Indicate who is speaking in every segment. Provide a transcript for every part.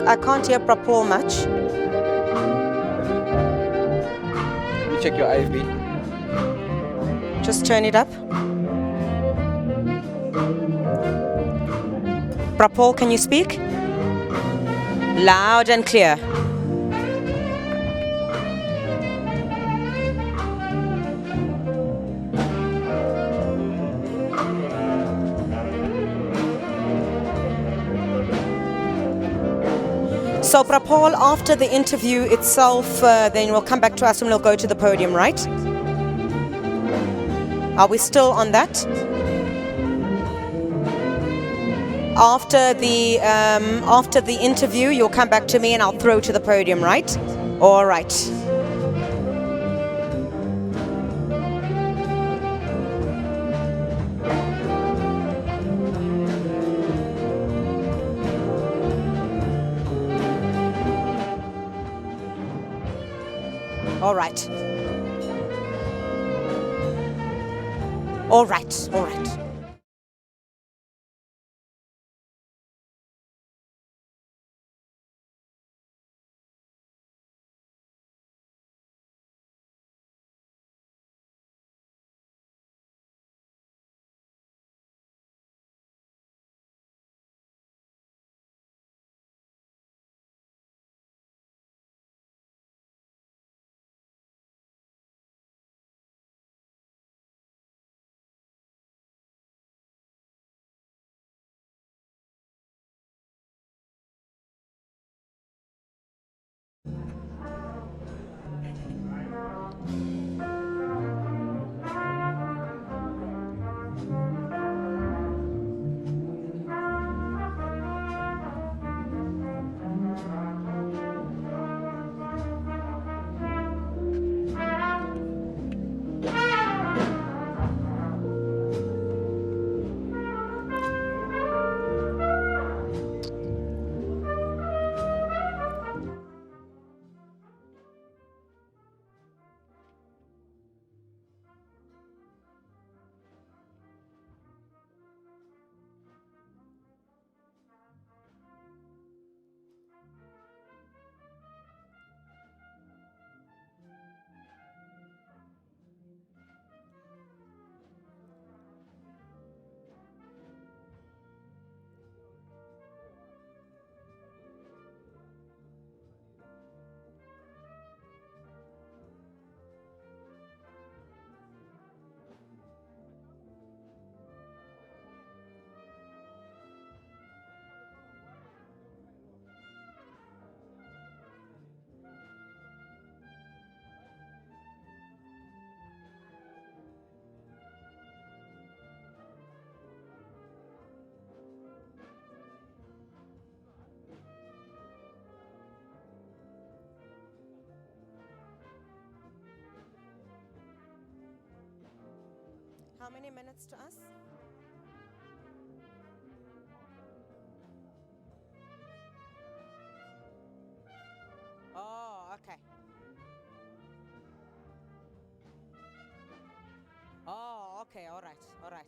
Speaker 1: I can't hear Prapol much.
Speaker 2: Let me check your IV.
Speaker 1: Just turn it up. Prapol, can you speak? Loud and clear. So Prapol, after the interview itself, then you'll come back to us and we'll go to the podium, right? Are we still on that? After the interview, you'll come back to me and I'll throw to the podium, right? All right. All right. All right. All right. How many minutes to us? Oh, okay. Oh, okay. All right. All right.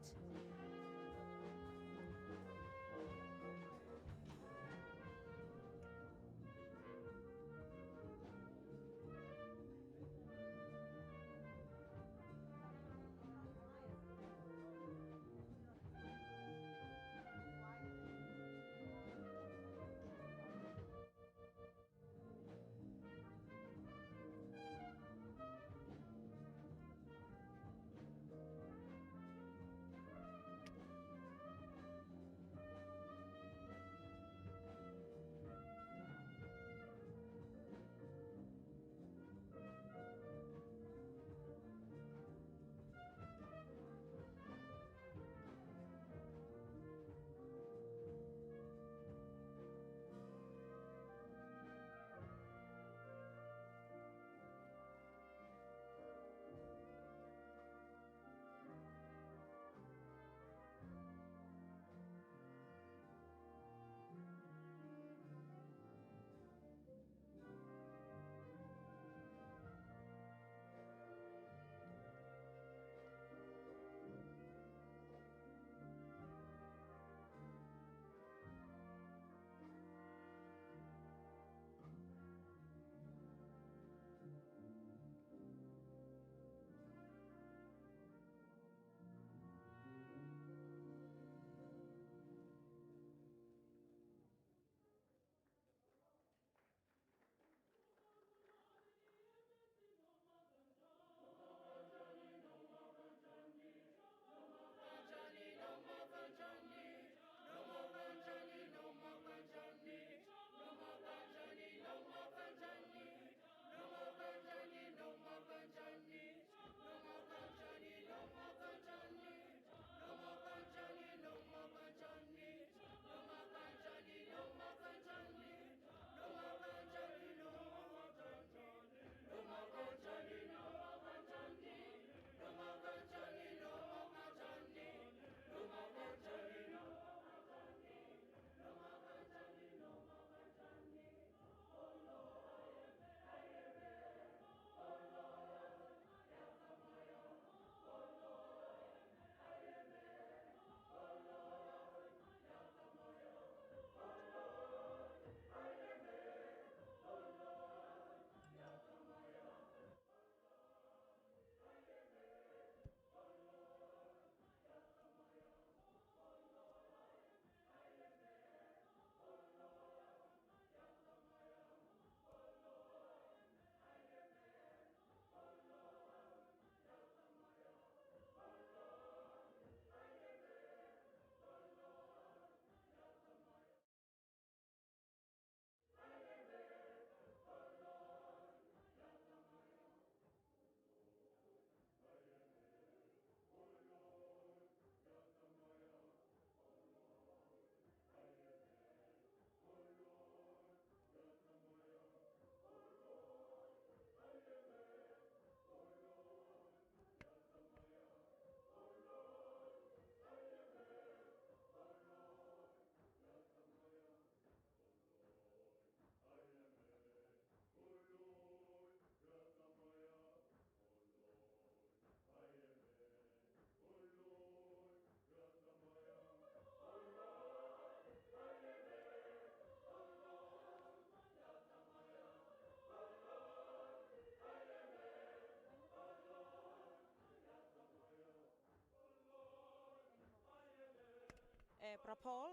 Speaker 1: Prapol,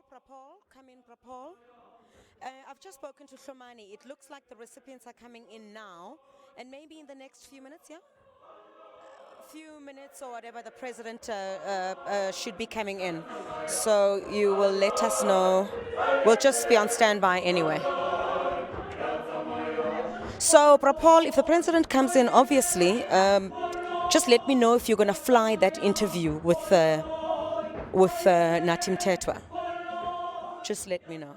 Speaker 1: come in, Prapol. I've just spoken to Shomani. It looks like the recipients are coming in now, and maybe in the next few minutes, yeah? Few minutes or whatever, the president should be coming in. So you will let us know. We'll just be on standby anyway. So, Prapol, if the president comes in, obviously, just let me know if you're going to fly that interview with Natim Tetwa. Just let me know.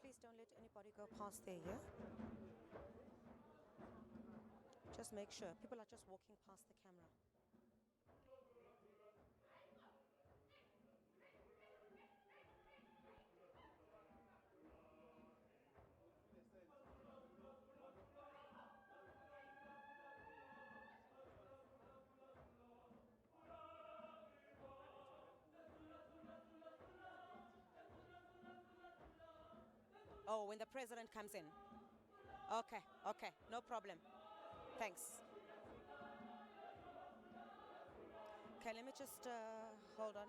Speaker 1: Please don't let anybody go past there, yeah? Just make sure. People are just walking past the camera. Oh, when the president comes in. Okay, no problem. Thanks. Okay, let me just hold on.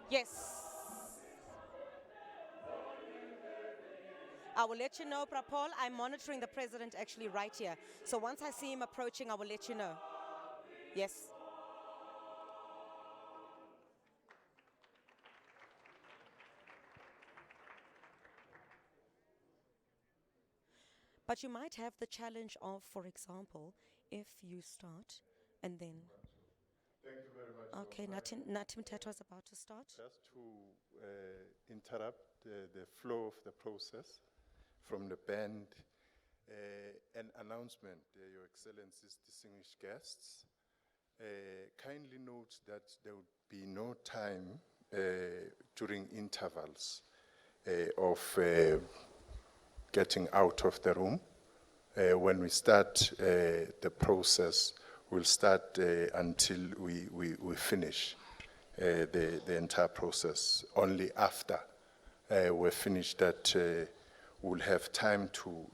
Speaker 1: Yes. I will let you know, Prapol. I'm monitoring the president actually right here. So once I see him approaching, I will let you know. Yes. But you might have the challenge of, for example, if you start and then.
Speaker 3: Thank you very much.
Speaker 1: Okay, Natim Teto is about to start.
Speaker 3: Just to interrupt the flow of the process from the band, an announcement, Your Excellencies, distinguished guests. Kindly note that there would be no time during intervals of getting out of the room. When we start the process, we'll start until we finish the entire process. Only after we're finished that we'll have time to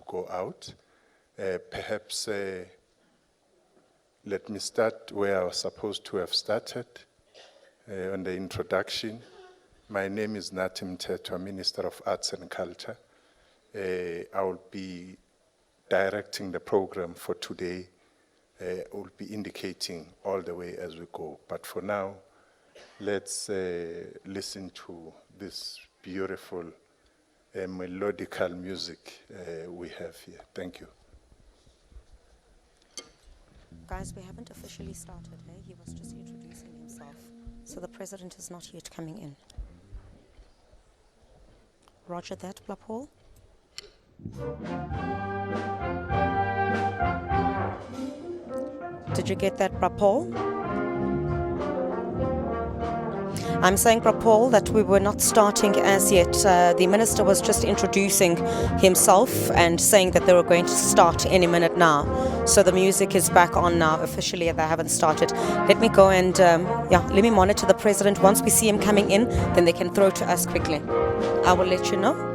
Speaker 3: go out. Perhaps let me start where I was supposed to have started on the introduction. My name is Natim Teto, Minister of Arts and Culture. I will be directing the program for today. I will be indicating all the way as we go. But for now, let's listen to this beautiful melodical music we have here. Thank you.
Speaker 1: Guys, we haven't officially started, eh? He was just introducing himself. So the president is not yet coming in. Roger that, Prapol. Did you get that, Prapol? I'm saying, Prapol, that we were not starting as yet. The minister was just introducing himself and saying that they were going to start any minute now. So the music is back on now officially. They haven't started. Let me go and, let me monitor the president. Once we see him coming in, then they can throw to us quickly. I will let you know.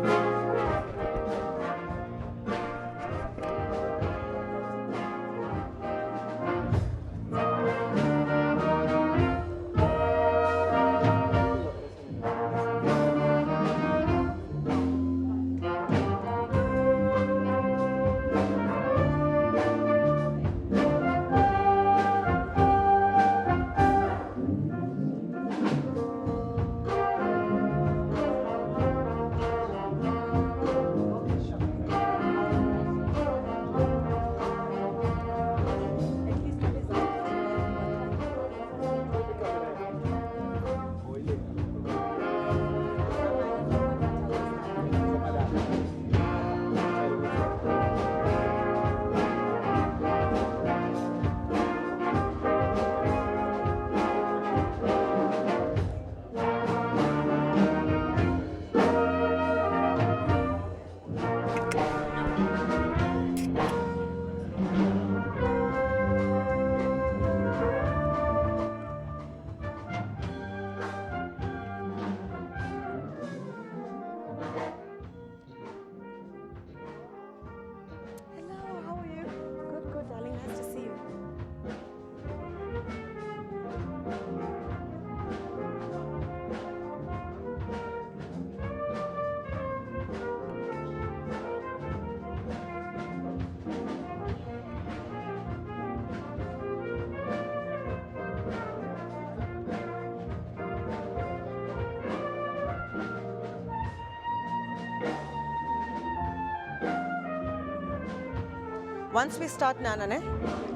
Speaker 1: Once we start, Nanane,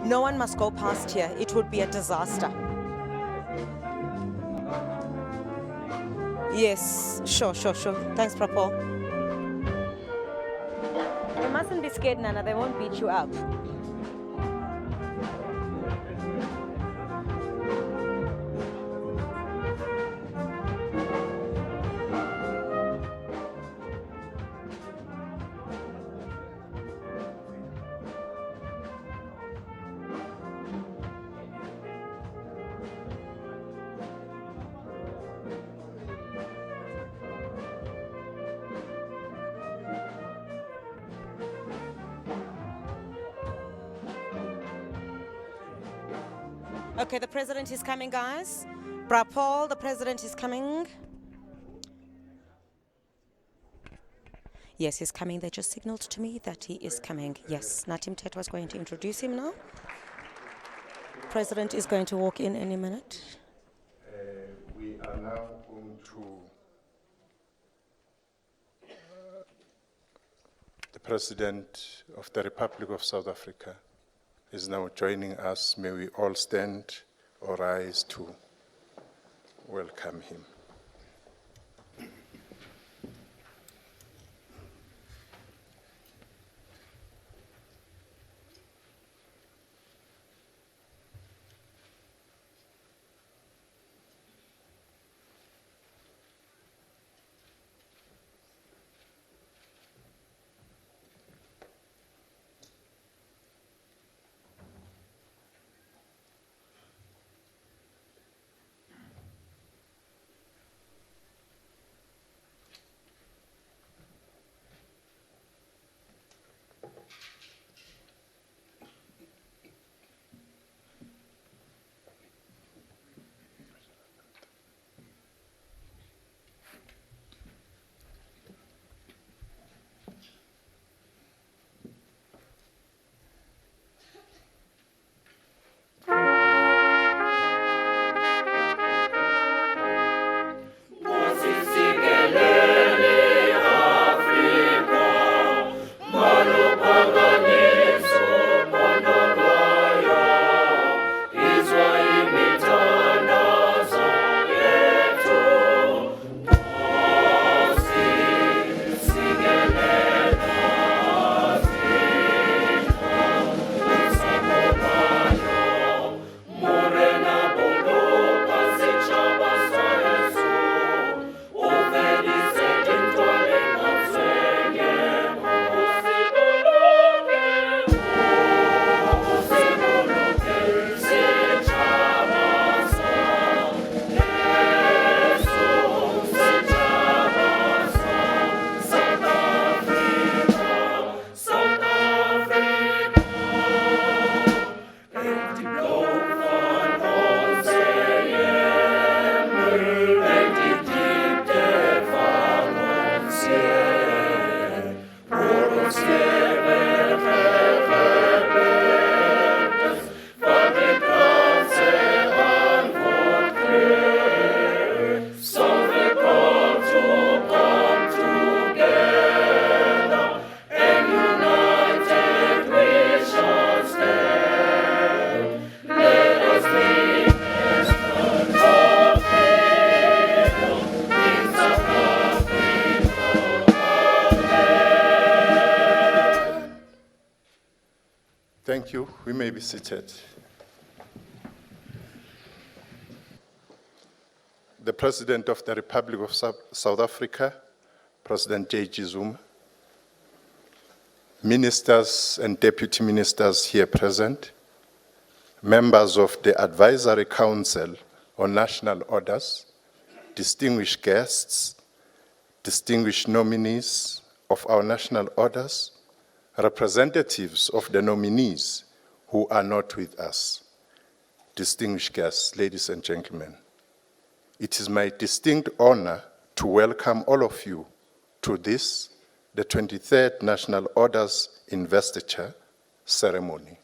Speaker 1: no one must go past here. It would be a disaster. Yes, sure. Thanks, Prapol. You mustn't be scared, Nana. They won't beat you up. Okay, the president is coming, guys. Prapol, the president is coming. Yes, he's coming. They just signaled to me that he is coming. Yes, Natim Tetwa is going to introduce him now. President is going to walk in any minute.
Speaker 3: We are now going to the President of the Republic of South Africa is now joining us. May we all stand or rise to welcome him. Thank you. We may be seated. The President of the Republic of South Africa, President Jacob Zuma, ministers and deputy ministers here present, members of the Advisory Council on National Orders, distinguished guests, distinguished nominees of our national orders, representatives of the nominees who are not with us, distinguished guests, ladies and gentlemen. It is my distinct honor to welcome all of you to this, the 23rd National Orders Investiture Ceremony.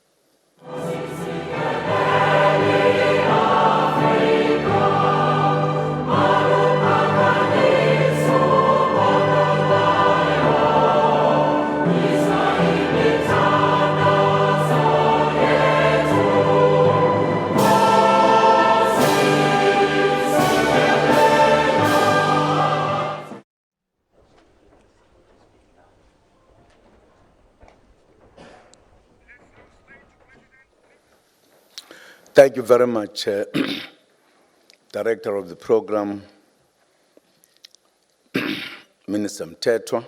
Speaker 4: Thank you very much, Director of the Program, Minister Mtetwa,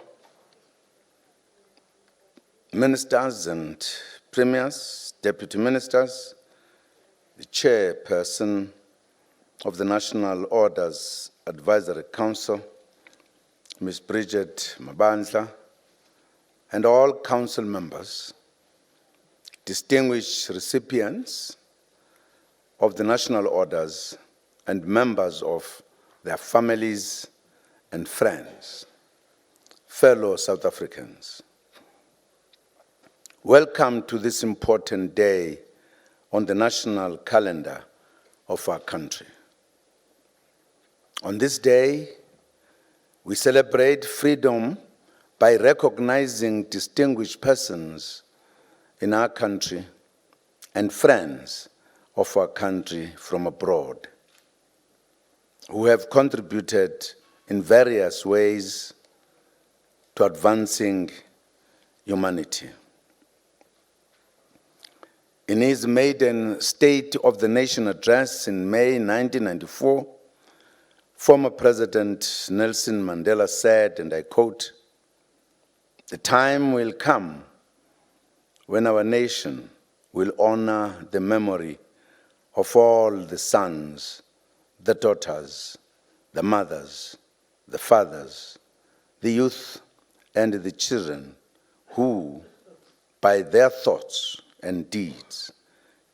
Speaker 4: Ministers and Premiers, Deputy Ministers, the Chairperson of the National Orders Advisory Council, Ms. Bridget Mabandla, and all Council members, distinguished recipients of the National Orders, and members of their families and friends, fellow South Africans. Welcome to this important day on the national calendar of our country. On this day, we celebrate freedom by recognizing distinguished persons in our country and friends of our country from abroad who have contributed in various ways to advancing humanity. In his maiden State of the Nation address in May 1994, former President Nelson Mandela said, and I quote, "The time will come when our nation will honor the memory of all the sons, the daughters, the mothers, the fathers, the youth, and the children who, by their thoughts and deeds,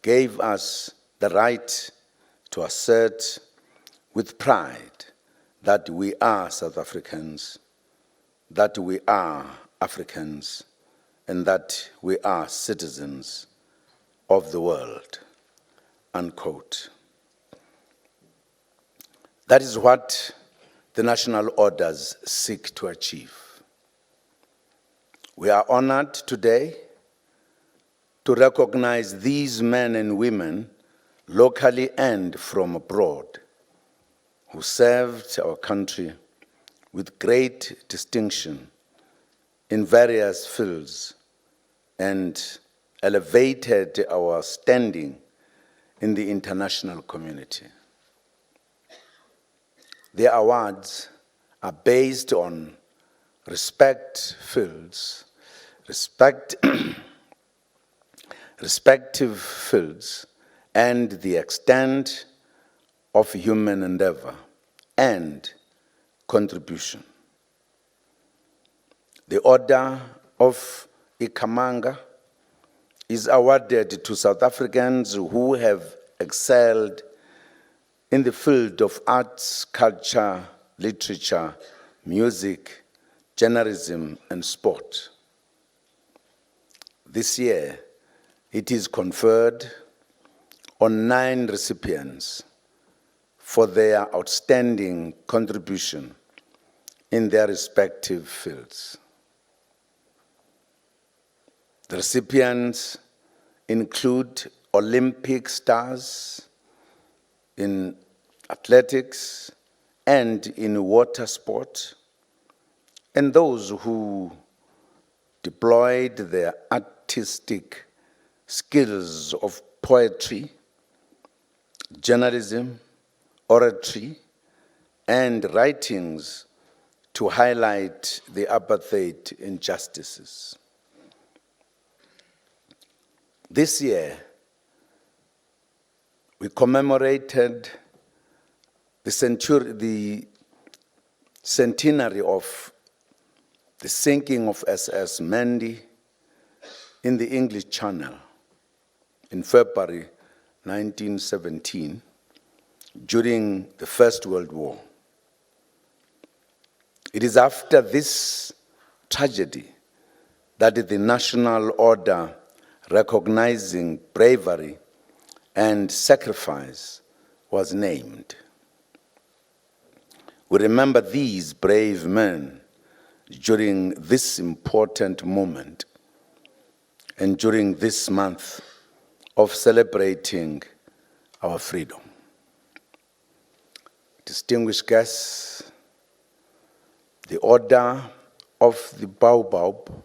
Speaker 4: gave us the right to assert with pride that we are South Africans, that we are Africans, and that we are citizens of the world," unquote. That is what the national orders seek to achieve. We are honored today to recognize these men and women, locally and from abroad, who served our country with great distinction in various fields and elevated our standing in the international community. The awards are based on respective fields, and the extent of human endeavor and contribution. The Order of Ikamanga is awarded to South Africans who have excelled in the field of arts, culture, literature, music, journalism, and sport. This year, it is conferred on 9 recipients for their outstanding contribution in their respective fields. The recipients include Olympic stars in athletics and in water sport, and those who deployed their artistic skills of poetry, journalism, oratory, and writings to highlight the apartheid injustices. This year, we commemorated the centenary of the sinking of SS Mandy in the English Channel in February 1917 during the First World War. It is after this tragedy that the National Order, recognizing bravery and sacrifice, was named. We remember these brave men during this important moment and during this month of celebrating our freedom. Distinguished guests, the Order of the Baobab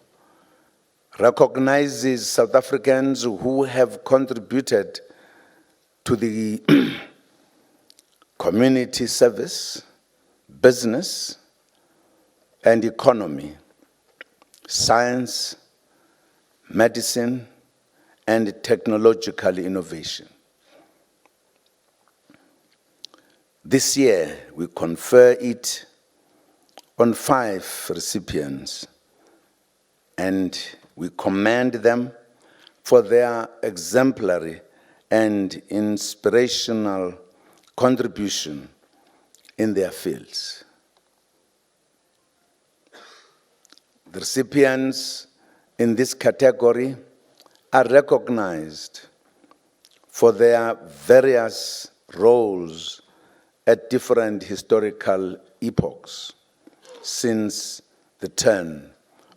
Speaker 4: recognizes South Africans who have contributed to the community service, business, and economy, science, medicine, and technological innovation. This year, we confer it on 5 recipients, and we commend them for their exemplary and inspirational contribution in their fields. The recipients in this category are recognized for their various roles at different historical epochs since the turn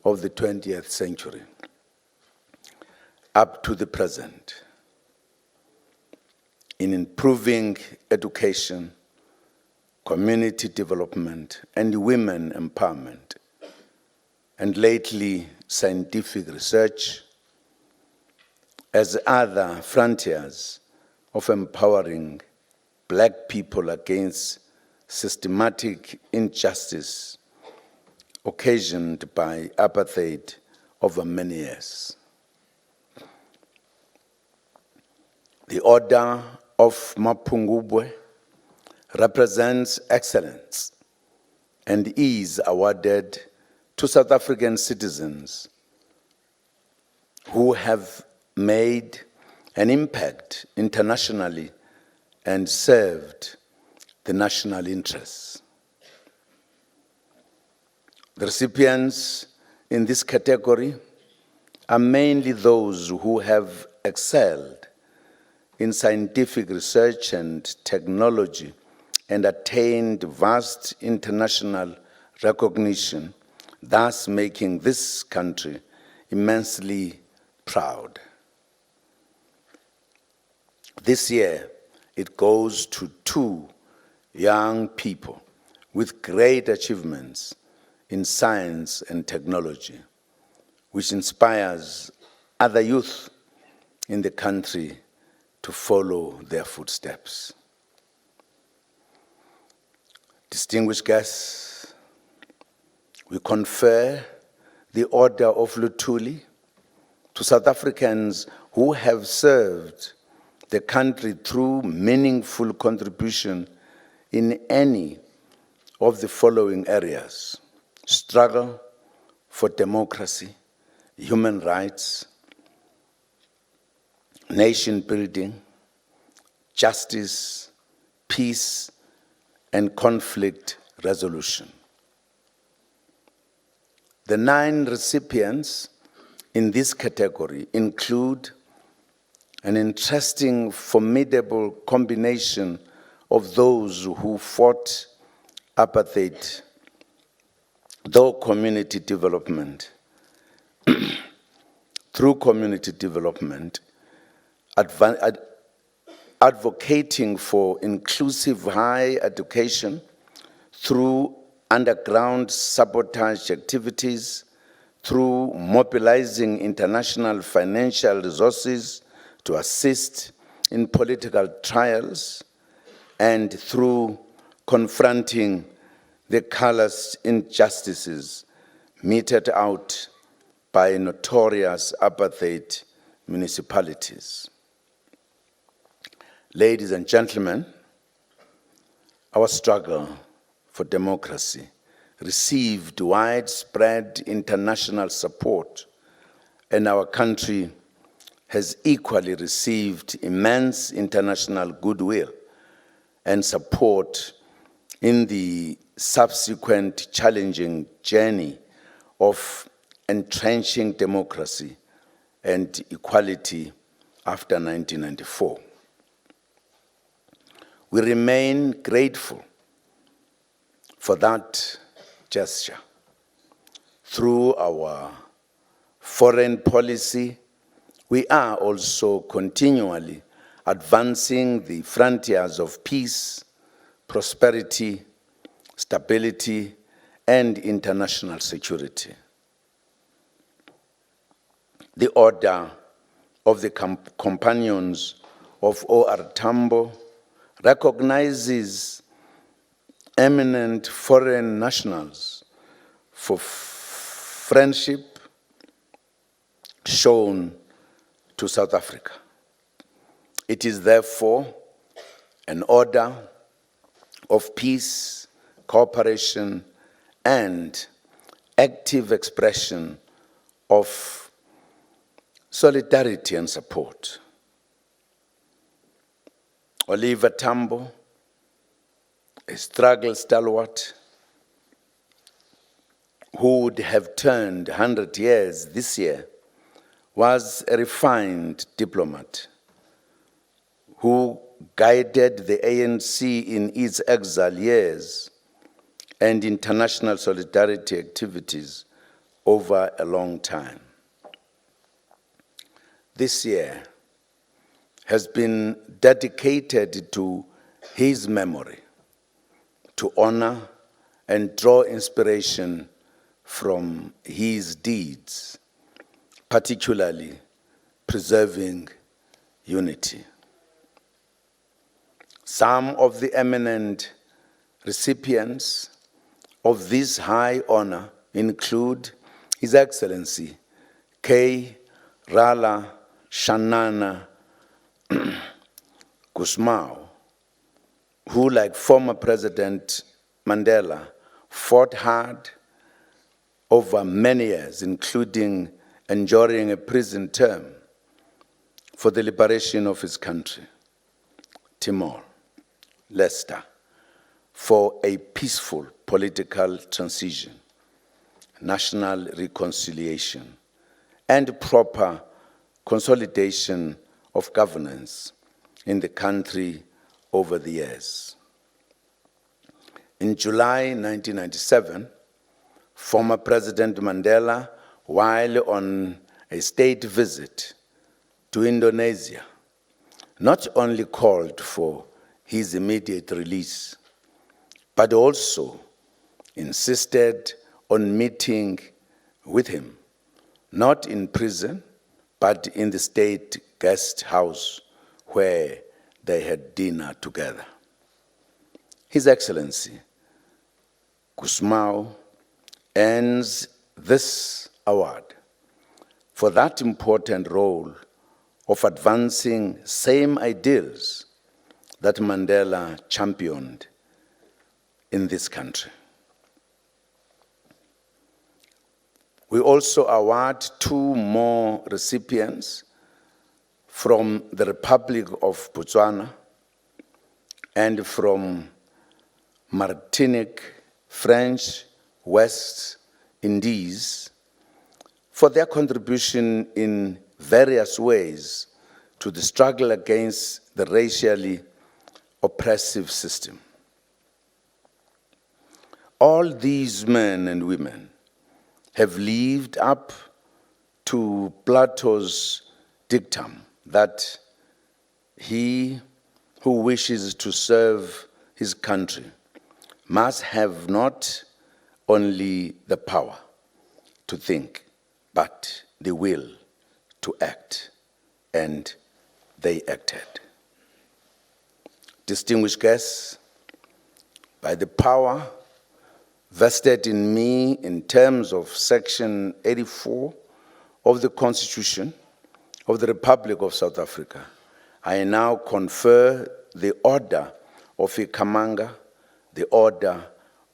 Speaker 4: of the 20th century up to the present, in improving education, community development, and women empowerment, and lately scientific research as other frontiers of empowering Black people against systematic injustice occasioned by apartheid over many years. The Order of Mapungubwe represents excellence and is awarded to South African citizens who have made an impact internationally and served the national interests. The recipients in this category are mainly those who have excelled in scientific research and technology and attained vast international recognition, thus making this country immensely proud. This year, it goes to 2 young people with great achievements in science and technology, which inspires other youth in the country to follow their footsteps. Distinguished guests, we confer the Order of Luthuli to South Africans who have served the country through meaningful contribution in any of the following areas: struggle for democracy, human rights, nation building, justice, peace, and conflict resolution. The 9 recipients in this category include an interesting, formidable combination of those who fought apartheid, through community development, advocating for inclusive higher education through underground sabotage activities, through mobilizing international financial resources to assist in political trials, and through confronting the callous injustices meted out by notorious apartheid municipalities. Ladies and gentlemen, our struggle for democracy received widespread international support, and our country has equally received immense international goodwill and support in the subsequent challenging journey of entrenching democracy and equality after 1994. We remain grateful for that gesture. Through our foreign policy, we are also continually advancing the frontiers of peace, prosperity, stability, and international security. The Order of the Companions of O.R. Tambo recognizes eminent foreign nationals for friendship shown to South Africa. It is therefore an order of peace, cooperation, and active expression of solidarity and support. Oliver Tambo, a struggle stalwart who would have turned 100 years this year, was a refined diplomat who guided the ANC in its exile years and international solidarity activities over a long time. This year has been dedicated to his memory, to honor and draw inspiration from his deeds, particularly preserving unity. Some of the eminent recipients of this high honor include His Excellency K. Rala Shanana Gusmao, who, like former President Mandela, fought hard over many years, including enduring a prison term for the liberation of his country, Timor Leste, for a peaceful political transition, national reconciliation, and proper consolidation of governance in the country over the years. In July 1997, former President Mandela, while on a state visit to Indonesia, not only called for his immediate release, but also insisted on meeting with him, not in prison, but in the state guest house where they had dinner together. His Excellency Gusmao earns this award for that important role of advancing same ideals that Mandela championed in this country. We also award 2 more recipients from the Republic of Botswana and from Martinique, French West Indies, for their contribution in various ways to the struggle against the racially oppressive system. All these men and women have lived up to Plato's dictum that he who wishes to serve his country must have not only the power to think, but the will to act, and they acted. Distinguished guests, by the power vested in me in terms of Section 84 of the Constitution of the Republic of South Africa, I now confer the Order of Ikamanga, the Order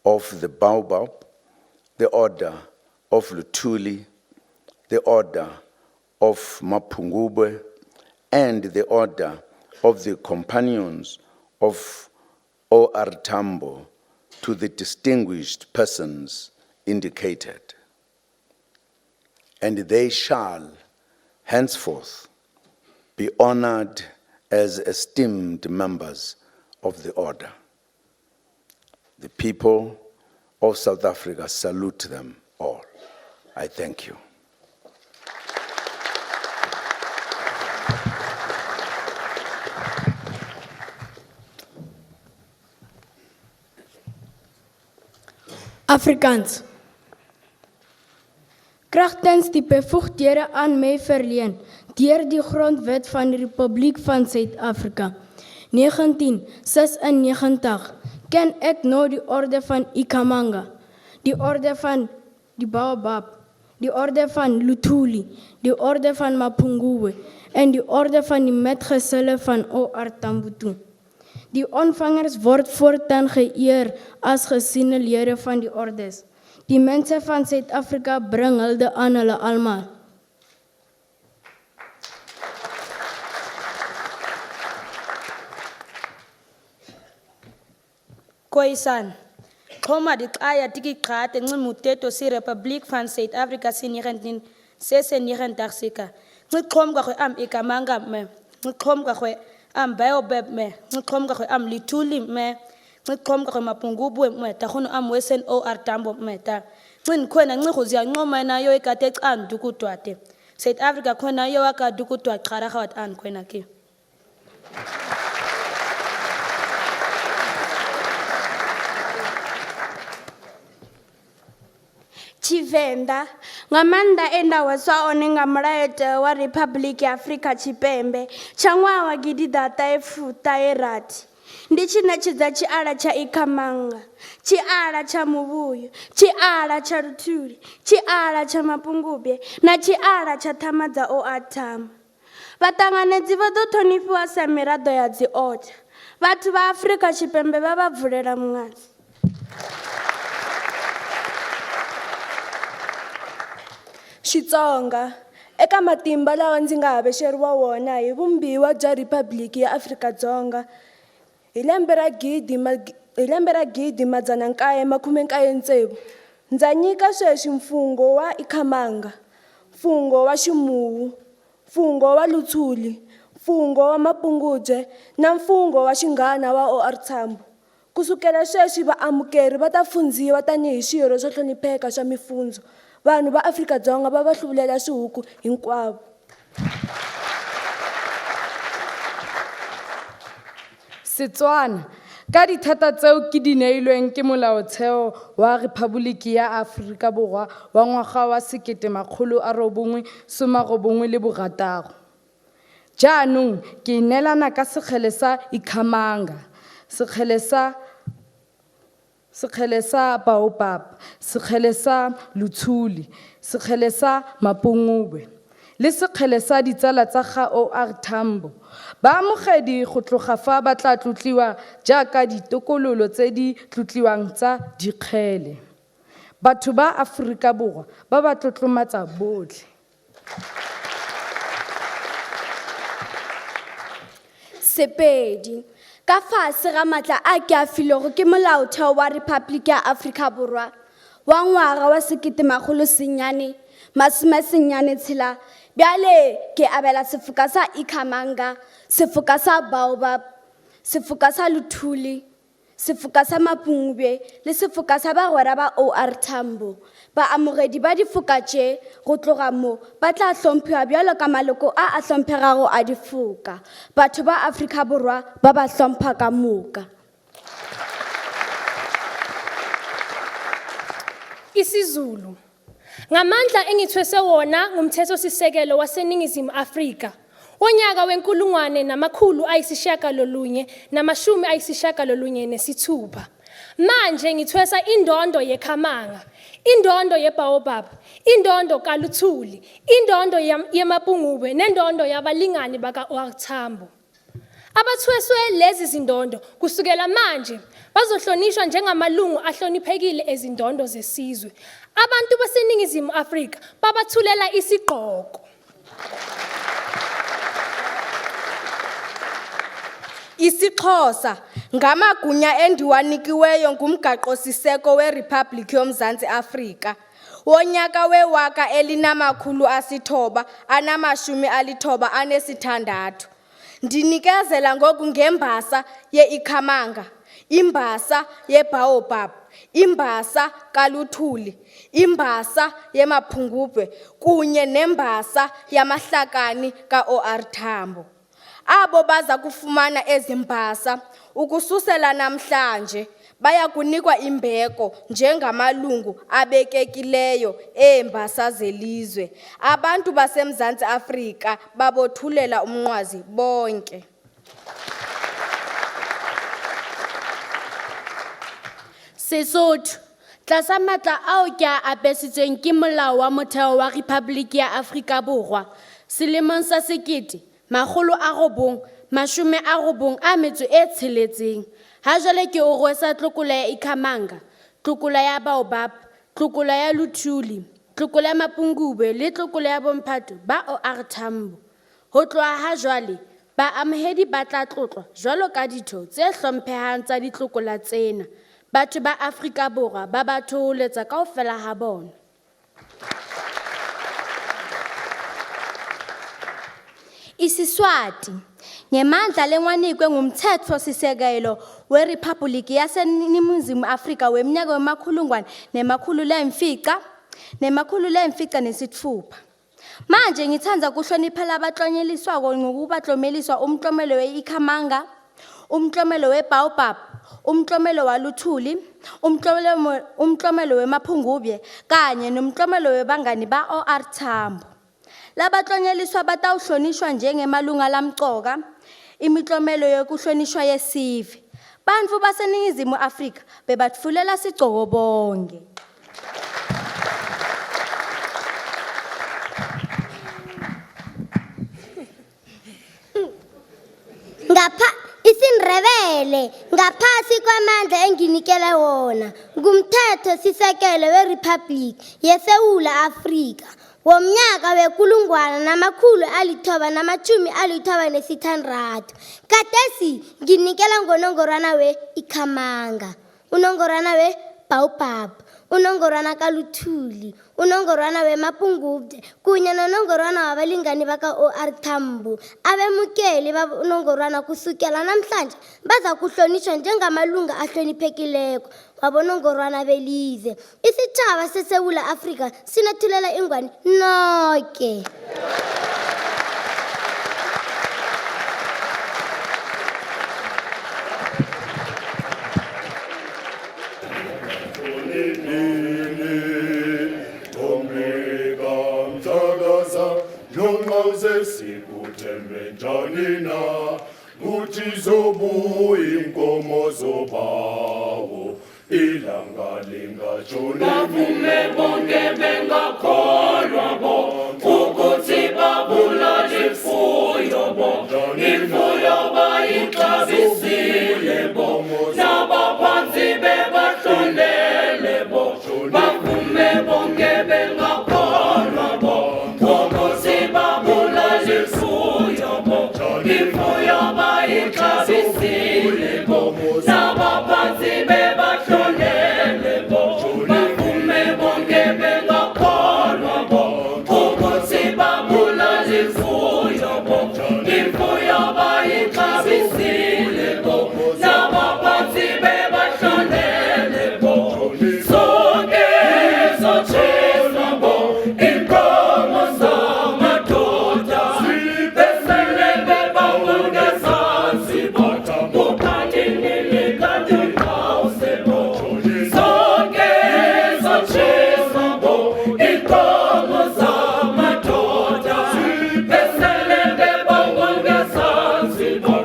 Speaker 4: of the Baobab, the Order of Luthuli, the Order of Mapungubwe, and the Order of the Companions of O.R. Tambo to the distinguished persons indicated. And they shall henceforth be honored as esteemed members of the order. The people of South Africa salute them all. I thank you.
Speaker 5: Afrikaans. Kragtens die bevoegdhede aan my verleen deur die Grondwet van die Republiek van Suid-Afrika 1996 ken ek nou die orde van Ikhamanga, die orde van die Baobab, die orde van Luthuli, die orde van Mapungubwe en die orde van die metgeselle van O.R. Tambo toe. Die ontvangers word voortaan geëer as gesiene lede van die ordes. Die mense van Suid-Afrika bring hulde aan hulle almal.
Speaker 6: Koisan, Koma di Kaya Tiki Krat en Muteto si Republiek van Zuid-Afrika si 1996. Nikom kwa am Ikamanga me, nikom kwa am Baobab me, nikom kwa am Luthuli me, nikom kwa Mapungubwe me, tahono am Wesen O.R. Tambo me ta. Kwena ngikuzia ngoma na yo ikate an dukutwate. South Africa kwena yo aka dukutwa karakawat an kwena ki.
Speaker 7: Tshivenda nga maanḓa enda waswa one nga mulayotewa wa Republic ya Afrika Tshipembe tsha ṅwaha wa 1960 ndi tshi ṋetshedza tshiala tsha Ikhamanga, tshiala tsha Muvhuyu, tshiala tsha Luthuli, tshiala tsha Mapungubwe na tshiala tsha Ṱhama dza O.R. Tambo. Vhaṱanganedzi vha ḓo ṱhonifhiwa sa miraḓo ya dzi order. Vhathu vha Afrika Tshipembe vha vha bvulela muṅadzi.
Speaker 8: Xitsonga eka matimba lawa ndzi nga havexeriwa wona hi vumbiwa bya Riphabliki ya Afrika-Dzonga hi lembe ra 1996 ndza nyika sweswi mfungho wa Ikhamanga, mfungho wa Ximuwu, mfungho wa Luthuli, mfungho wa Mapungubwe na mfungho wa xinghana wa O.R. Tambo. Kusukela sweswi vaamukeri va ta fundziwa tanihi swirho swo hlonipheka swa mifundzo. Vanhu va Afrika-Dzonga va va hluvulela swihuku hinkwavo.
Speaker 9: Setswana ka dithata tseo ke di neilweng ke molaotheo wa Rephaboliki ya Afrika Borwa wa ngwaga wa 1996. Jaanong ke neelana ka sekgele sa Ikhamanga, sekgele sa Baobab, sekgele sa Luthuli, sekgele sa Mapungubwe le sekgele sa ditsala tsa ga O.R. Tambo. Baamogedi go tloga fa ba tla tlotliwa jaaka ditokololo tse di tlotliwang tsa dikgele. Batho ba Afrika Borwa ba ba tlotlomatsa botlhe.
Speaker 7: Sepedi ka fase ga matla a ke a filego ke molaotheo wa Republic ya Afrika Borwa wa ngwaga wa 1996 bjale ke abela sefoka sa Ikhamanga, sefoka sa Baobab, sefoka sa Luthuli, sefoka sa Mapungubwe le sefoka sa bagwera ba O.R. Tambo. Baamogedi ba difoka tše go tloga mo ba tla hlomphiwa bjalo ka maloko a hlomphegago a difoka. Batho ba Afrika Borwa ba ba hlompha ka moka.
Speaker 10: IsiZulu ngamandla engithwese wona ngumthethosisekelo waseNingizimu Afrika wonyaka we-1996 manje ngithwesa indondo yeKhamanga, indondo yeBaobab, indondo kaLuthuli, indondo yeMapungubwe nendondo yabalingani baka-O.R. Tambo. Abathweswe lezi zindondo kusukela manje bazohlonishwa njengamalungu ahloniphekile ezindondo zesizwe. Abantu baseNingizimu Afrika babathulela isigqoko.
Speaker 8: IsiXhosa ngamagunya endiwanikiweyo ngumgaqo-siseko weRiphabhlikhi yoMzantsi Afrika wonyaka we-1996. Ndinikezela ngoku ngembasa ye-Ikhamanga, imbasa yeBaobab, imbasa kaLuthuli, imbasa yeMapungubwe kunye nembasa yamahlakani ka-O.R. Tambo. Abo baza kufumana ezi mbasa ukususela namhlanje
Speaker 5: bayakunikwa imbeko njengamalungu abekekileyo eembasa zelizwe. Abantu baseMzantsi Afrika babothulela umnqwazi bonke.
Speaker 7: Sesotho, tlasa matla ao ke a apesitsweng ke molao wa motheo wa Rephaboliki ya Afrika Borwa, selemong sa 1996, ha jwale ke o rwesa tlokolo ya Ikhamanga, tlokolo ya Baobab, tlokolo ya Luthuli, tlokolo ya Mapungubwe le tlokolo ya Bomphato ba OR Tambo. Ho tloha ha jwale, baamohedi ba tla tlotlwa jwalo ka ditho tse hlomphehang tsa ditlokola tsena. Batho ba Afrika Borwa ba ba thoholetsa kaofela ha bona.
Speaker 11: IsiSwati, ngemandla lenwanikwe ngumthetho-sisekelo weRiphabhuliki yaseNingizimu Afrika weminyaka wama-1956. Manje ngithanda ukuhloniphela abaklonyeliswako ngokubaklomeliswa umklomelo we-Ikhamanga, umklomelo we-Baobab, umklomelo waLuthuli, umklomelo weMapungubwe kanye nomklomelo webangani ba OR Tambo. Labaklonyeliswa batawuhlonishwa njengemalunga lamcoka imiklomelo yokuhlonishwa yesive. Bantfu baseNingizimu Afrika bebatfulela sigcoko bonke.
Speaker 12: IsiNdebele ngaphasi kwamandla enginikele wona ngumthetho sisekelo weRiphabhuliki yeSewula Afrika womnyaka we-1996. Kadesi nginikela ngonongorwana we-Ikhamanga, unongorwana we-Baobab, unongorwana kaLuthuli, unongorwana weMapungubwe kunye nonongorwana wabalingani baka OR Tambo. Abemukeli babonongorwana kusukela namhlanje baza kuhlonishwa njengamalunga ahloniphekileko wabonongorwana belize. Isitjhaba seSewula Afrika sinathulela ingwani noke.
Speaker 13: Bavume bonke bengakholwa bo ukuthi babulala imfuyo bo, imfuyo bayixabisile bo, nabaphansi bebahlondele bo. Bavume bonke bengakholwa bo ukuthi babulala imfuyo bo, imfuyo bayixabisile bo, nabaphansi bebahlondele bo. Bavume bonke bengakholwa bo ukuthi babulala imfuyo bo, imfuyo bayixabisile bo, nabaphansi bebahlondele bo. Sonke socheza bo inkomo zamadoda, besele bebabungezansi bo, ukhanini kanti ngawuse bo. Sonke socheza bo inkomo zamadoda, besele bebabungezansi bo,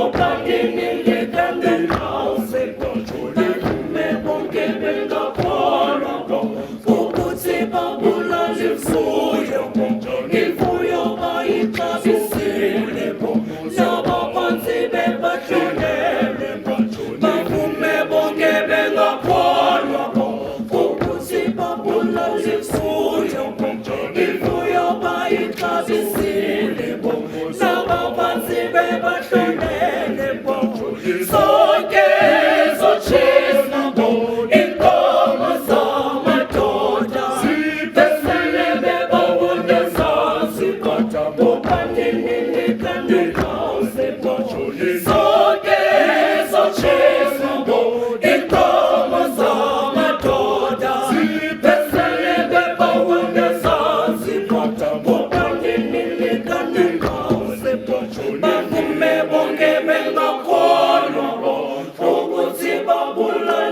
Speaker 13: ukhanini kanti ngawuse bo. Bavume bonke bengakholwa bo ukuthi babulala imfuyo bo, imfuyo bayixabisile bo, nabaphansi bebahlondele bo. Bavume bonke bengakholwa bo ukuthi babulala imfuyo bo, imfuyo bayixabisile bo, nabaphansi bebahlondele bo. Sonke socheza bo inkomo zamadoda, besele bebabungezansi bo, ukhanini kanti ngawuse bo. Sonke socheza bo inkomo zamadoda, besele bebabungezansi bo, ukhanini kanti ngawuse bo. Bavume bonke bengakholwa bo ukuthi babulala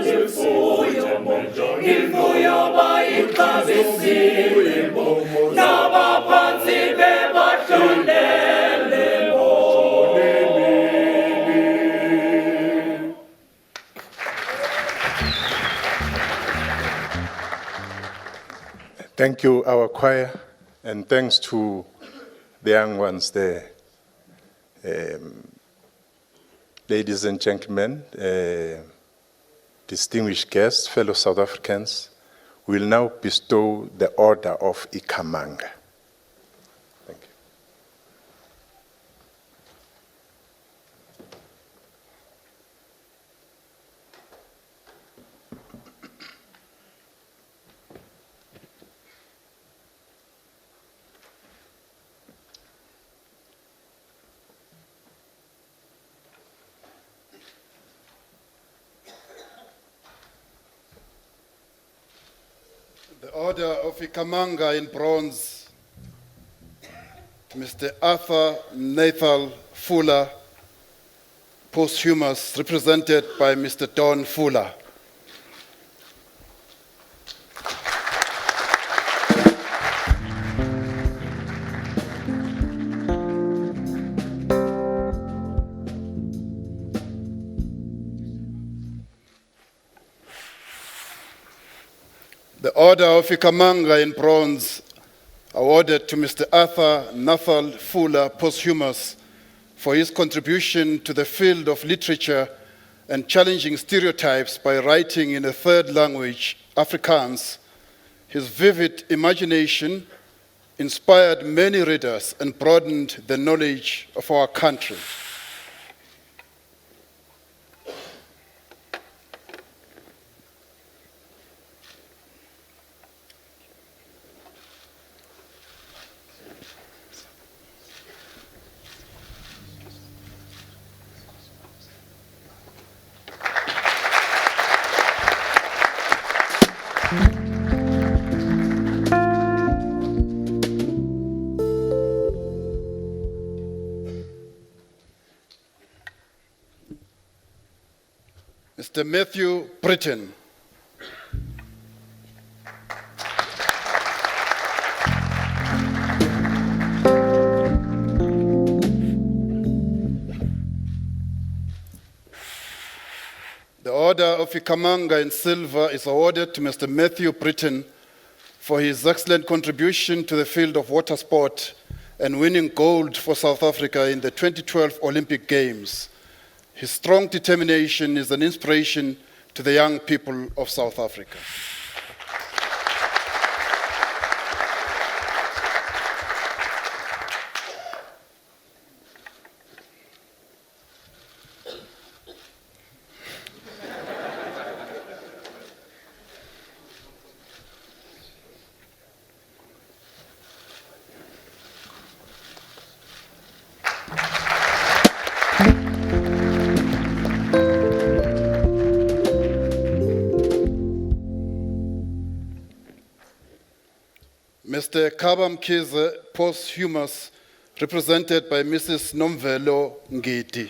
Speaker 3: Thank you, our choir, and thanks to the young ones there. Ladies and gentlemen, distinguished guests, fellow South Africans, we will now bestow the Order of Ikhamanga. Thank you.
Speaker 14: The Order of Ikhamanga in bronze, Mr. Arthur Nathal Fuller, posthumous, represented by Mr. Don Fuller. The Order of Ikhamanga in bronze, awarded to Mr. Arthur Nathal Fuller, posthumous, for his contribution to the field of literature and challenging stereotypes by writing in a third language, Afrikaans. His vivid imagination inspired many readers and broadened the knowledge of our country. Mr. Matthew Britton. The Order of Ikhamanga in silver is awarded to Mr. Matthew Britton for his excellent contribution to the field of water sport and winning gold for South Africa in the 2012 Olympic Games. His strong determination is an inspiration to the young people of South Africa. Mr. Kabam Kize, posthumous, represented by Mrs. Nomvelo Ngiti.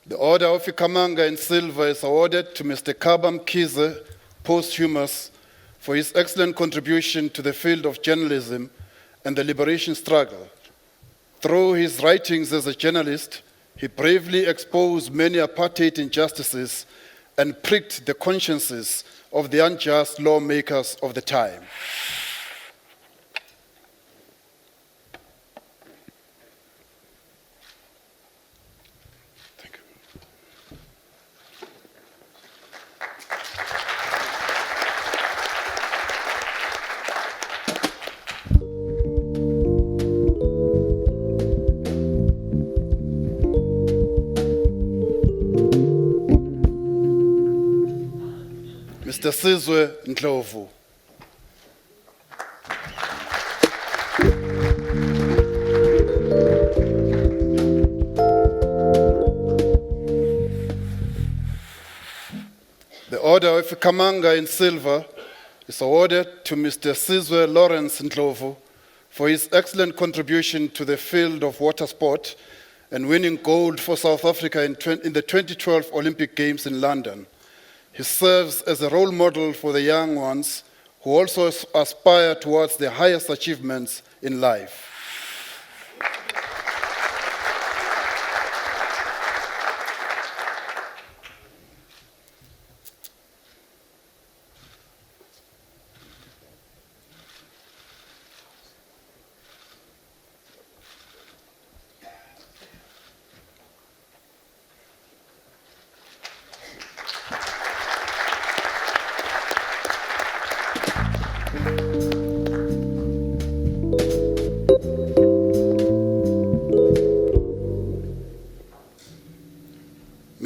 Speaker 14: The Order of Ikhamanga in silver is awarded to Mr. Kabam Kize, posthumous, for his excellent contribution to the field of journalism and the liberation struggle. Through his writings as a journalist, he bravely exposed many apartheid injustices and pricked the consciences of the unjust lawmakers of the time. Mr. Sizwe Ndlovu. The Order of Ikhamanga in silver is awarded to Mr. Sizwe Lawrence Ndlovu for his excellent contribution to the field of water sport and winning gold for South Africa in the 2012 Olympic Games in London. He serves as a role model for the young ones who also aspire towards the highest achievements in life.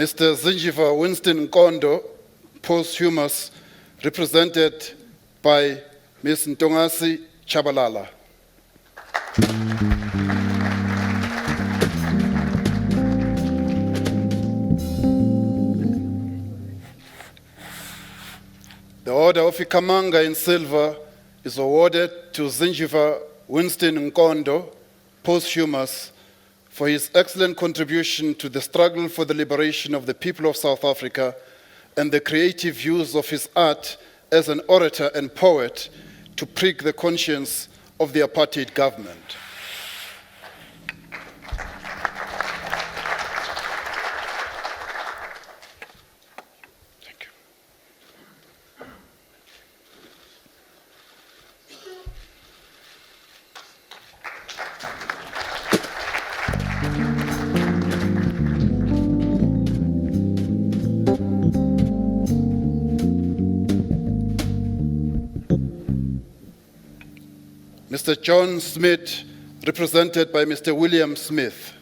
Speaker 14: Mr. Zinjiva Winston Nkondo, posthumous, represented by Ms. Ntongasi Chabalala. The Order of Ikamanga in silver is awarded to Zinjiva Winston Nkondo, posthumous, for his excellent contribution to the struggle for the liberation of the people of South Africa and the creative use of his art as an orator and poet to prick the conscience of the apartheid government. Mr. John Smith, represented by Mr. William Smith.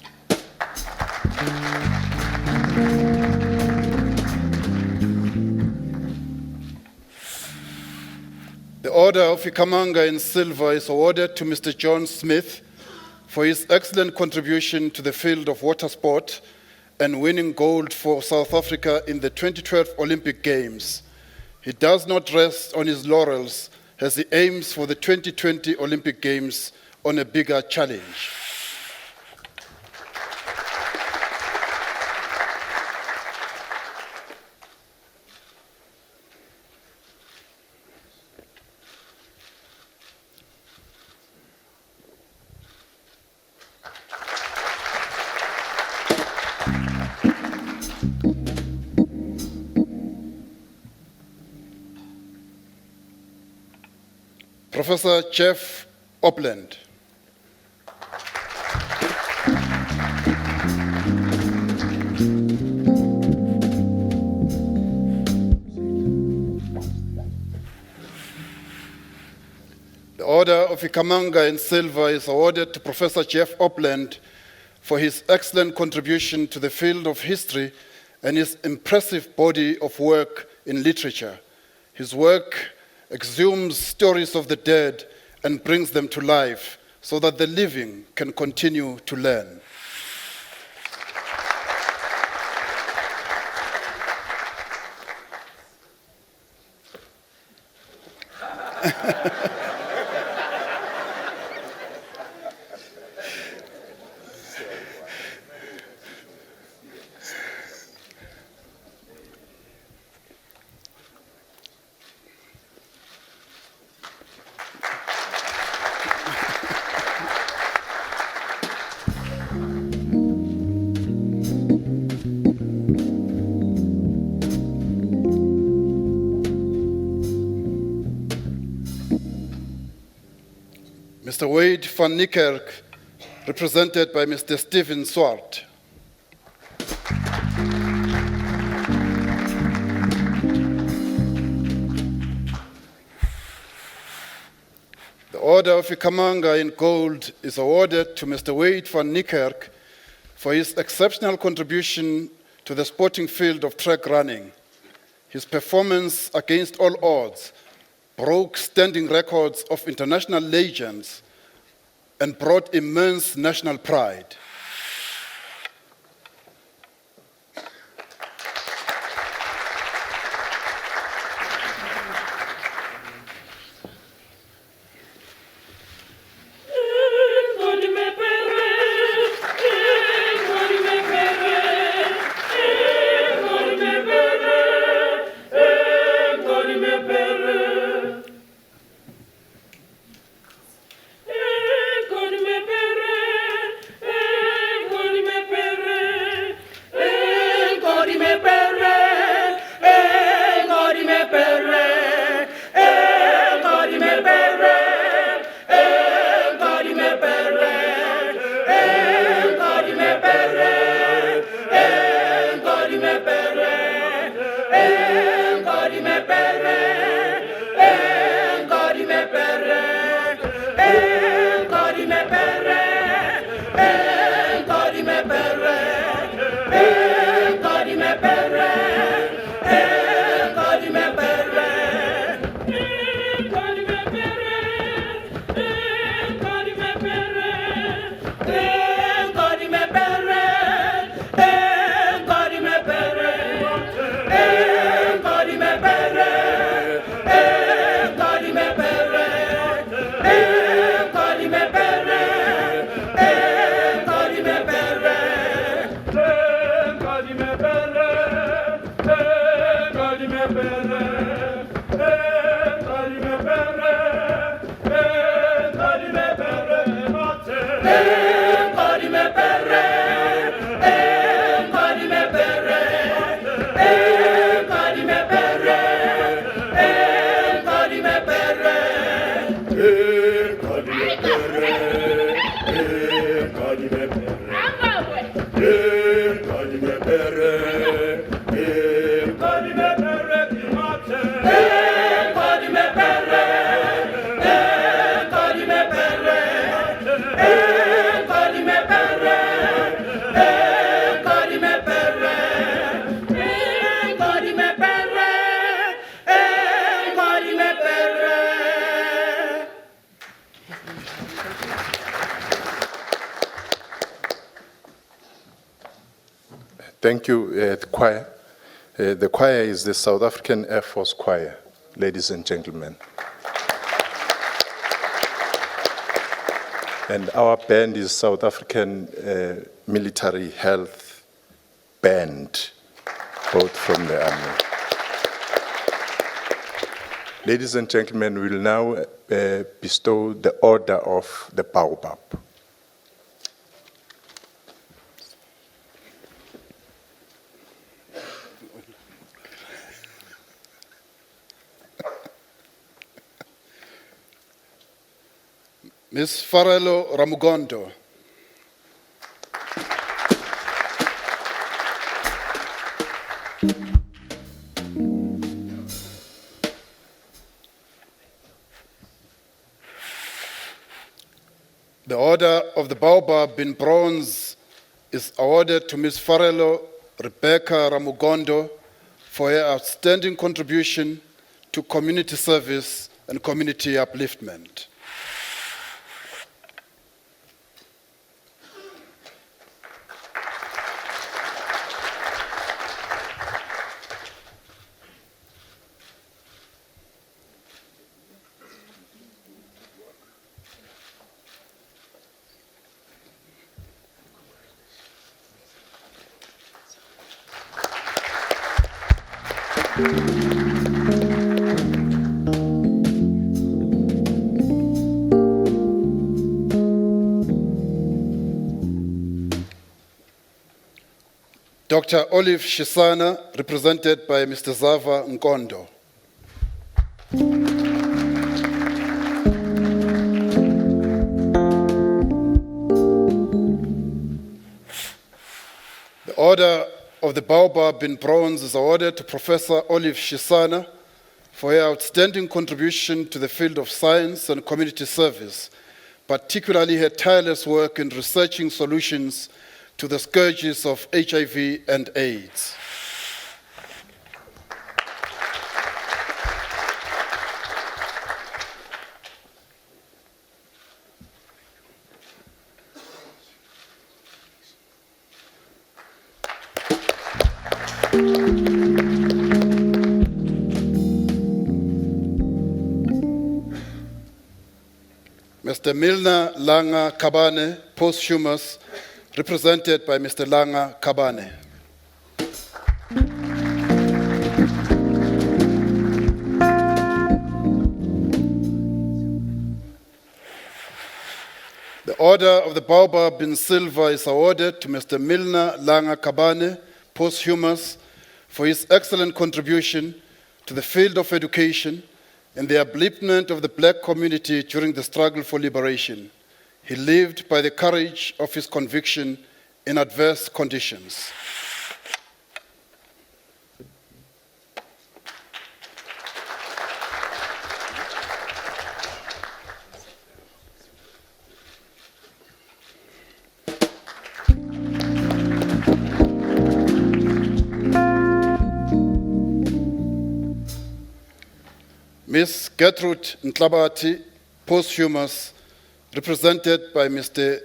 Speaker 14: The Order of Ikamanga in silver is awarded to Mr. John Smith for his excellent contribution to the field of water sport and winning gold for South Africa in the 2012 Olympic Games. He does not rest on his laurels as he aims for the 2020 Olympic Games on a bigger challenge. Professor Jeff Opland. The Order of Ikamanga in silver is awarded to Professor Jeff Opland for his excellent contribution to the field of history and his impressive body of work in literature. His work exhumes stories of the dead and brings them to life so that the living can continue to learn. Mr. Wade van Niekerk, represented by Mr. Stephen Swart. The Order of Ikamanga in gold is awarded to Mr. Wade van Niekerk for his exceptional contribution to the sporting field of track running. His performance against all odds broke standing records of international legends and brought immense national pride.
Speaker 3: Thank you, the choir. The choir is the South African Air Force Choir, ladies and gentlemen. And our band is South African Military Health Band, both from the army. Ladies and gentlemen, we will now bestow the Order of the Baobab.
Speaker 14: Ms. Farelo Ramugondo. The Order of the Baobab in bronze is awarded to Ms. Farelo Rebecca Ramugondo for her outstanding contribution to community service and community upliftment. Dr. Olive Shisana, represented by Mr. Zava Nkondo. The Order of the Baobab in bronze is awarded to Professor Olive Shisana for her outstanding contribution to the field of science and community service, particularly her tireless work in researching solutions to the scourges of HIV and AIDS. Mr. Milner Langa Kabane, posthumous, represented by Mr. Langa Kabane. The Order of the Baobab in silver is awarded to Mr. Milner Langa Kabane, posthumous, for his excellent contribution to the field of education and the upliftment of the black community during the struggle for liberation. He lived by the courage of his conviction in adverse conditions. Ms. Gertrude Ntlabati, posthumous, represented by Mr.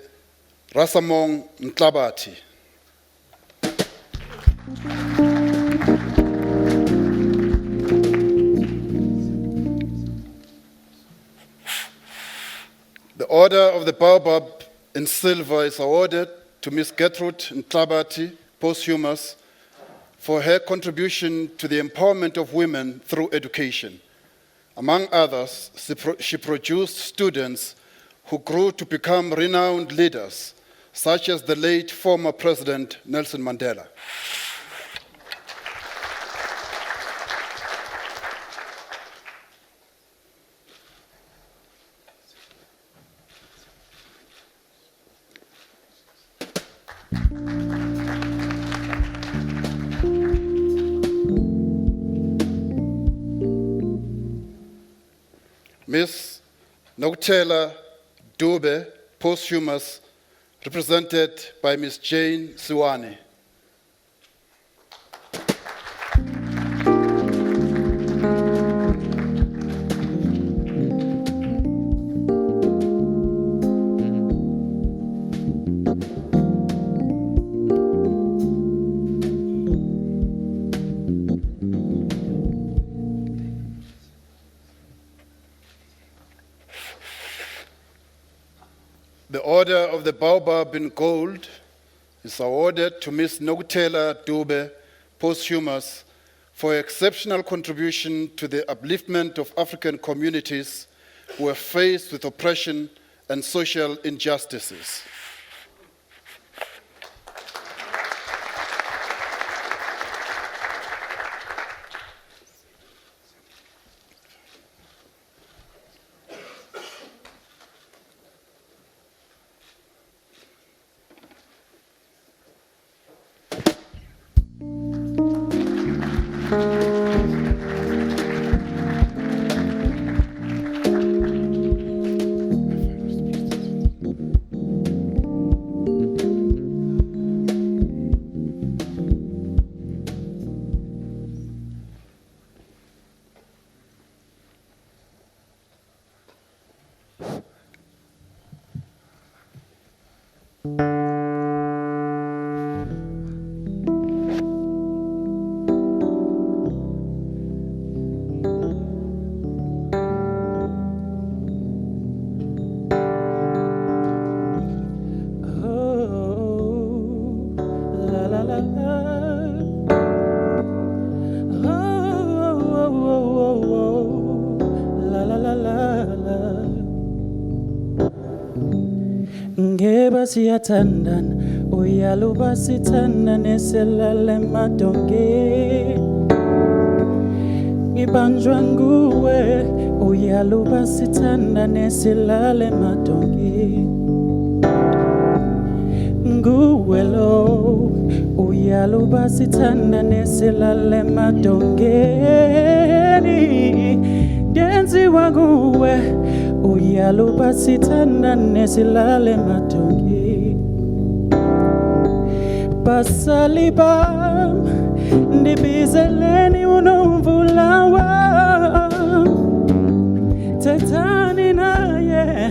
Speaker 14: Rasamong Ntlabati. The Order of the Baobab in silver is awarded to Ms. Gertrude Ntlabati, posthumous, for her contribution to the empowerment of women through education. Among others, she produced students who grew to become renowned leaders, such as the late former President Nelson Mandela. Ms. Nokutela Dube, posthumous, represented by Ms. Jane Siwane. The Order of the Baobab in gold is awarded to Ms. Nokutela Dube, posthumous, for her exceptional contribution to the upliftment of African communities who are faced with oppression and social injustices.
Speaker 15: Ngeba siyathandana uyaluba sithandane selale madonge Ngibanjwa nguwe uyaluba sithandane selale madonge Nguwe lo uyaluba sithandane selale madongeni Denziwa nguwe uyaluba sithandane silale madonge Basali bam ndibizeleni unomvulawa Tethani naye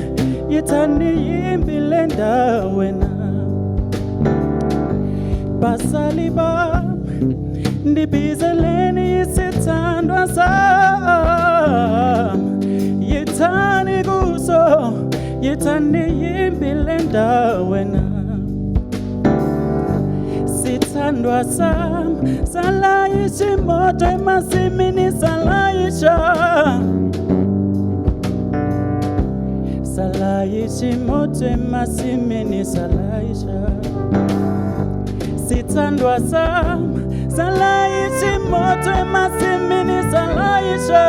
Speaker 15: yethani yimbile ndawena Basali bam ndibizeleni isithandwa sam Yethani kuso, yethani yimbile ndawena Sithandwa sam, salayisha imoto emasimini salayisha Salayisha imoto emasimini salayisha Sithandwa sam, salayisha imoto emasimini salayisha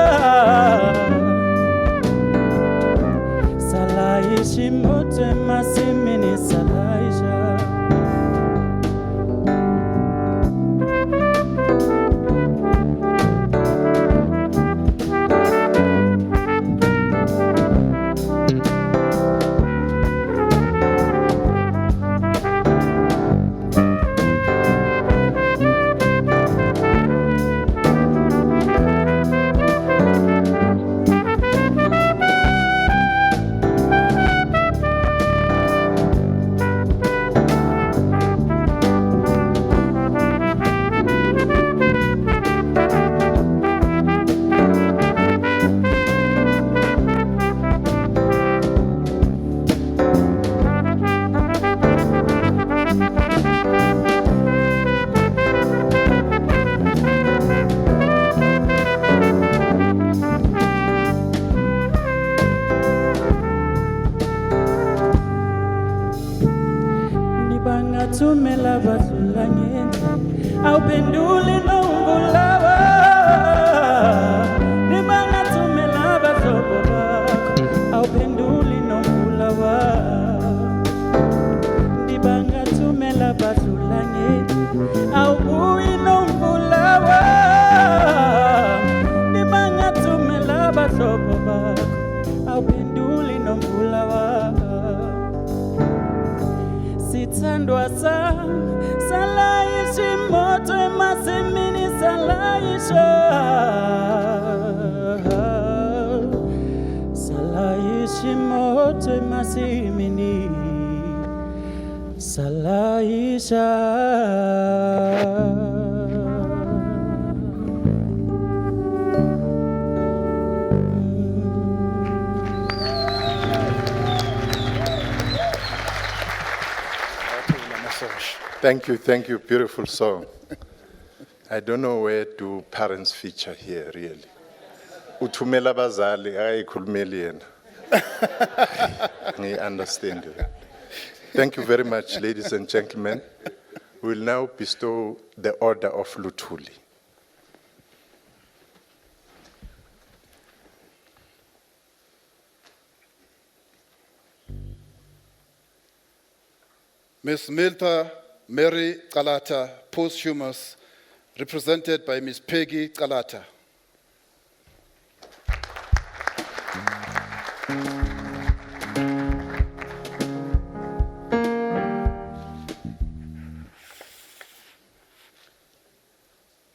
Speaker 15: Salayisha imoto emasimini salayisha bangathumela badlula ngendle awuphenduli nongulawa nibangathumela abahlobo bakho awuphenduli nongulawa nibangathumela badlula ngendle awubuyi nongulawa nibangathumela abahlobo bakho awuphenduli nongulawa sithandwa sami salayisha imoto emasimini salayisha imoto emasimini salayisha
Speaker 3: Thank you, beautiful song. I don't know where do parents feature here, really. Uthumela bazali, ayikhulumeli yena. I understand you. Thank you very much, ladies and gentlemen. We will now bestow the Order of Luthuli.
Speaker 14: Ms. Miltha Mary Kalata, posthumous, represented by Ms. Peggy Kalata.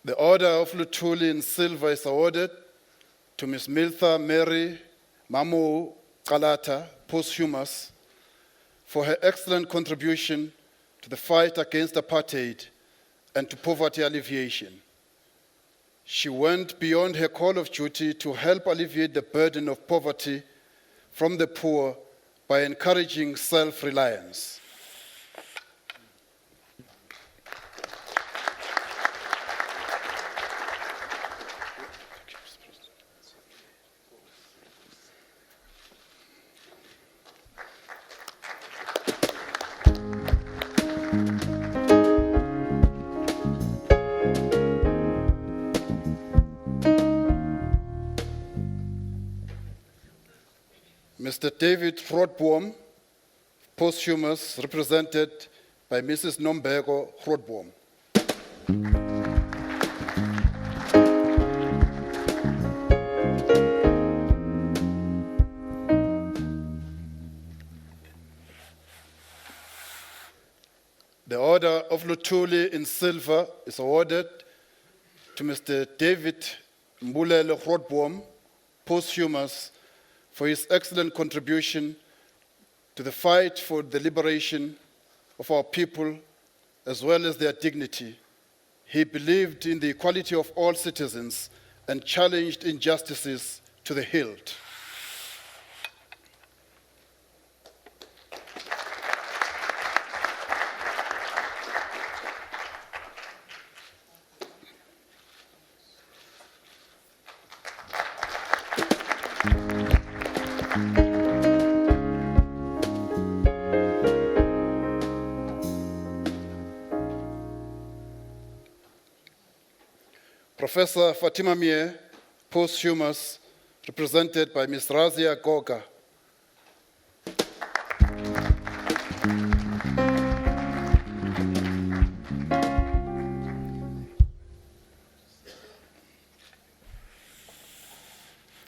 Speaker 14: The Order of Luthuli in silver is awarded to Ms. Miltha Mary Mamu Kalata, posthumous, for her excellent contribution to the fight against apartheid and to poverty alleviation. She went beyond her call of duty to help alleviate the burden of poverty from the poor by encouraging self-reliance. Mr. David Grootboom, posthumous, represented by Mrs. Nombeko Grootboom. The Order of Luthuli in silver is awarded to Mr. David Mbulelo Grootboom, posthumous, for his excellent contribution to the fight for the liberation of our people as well as their dignity. He believed in the equality of all citizens and challenged injustices to the hilt. Professor Fatima Mie, posthumous, represented by Ms. Razia Goga.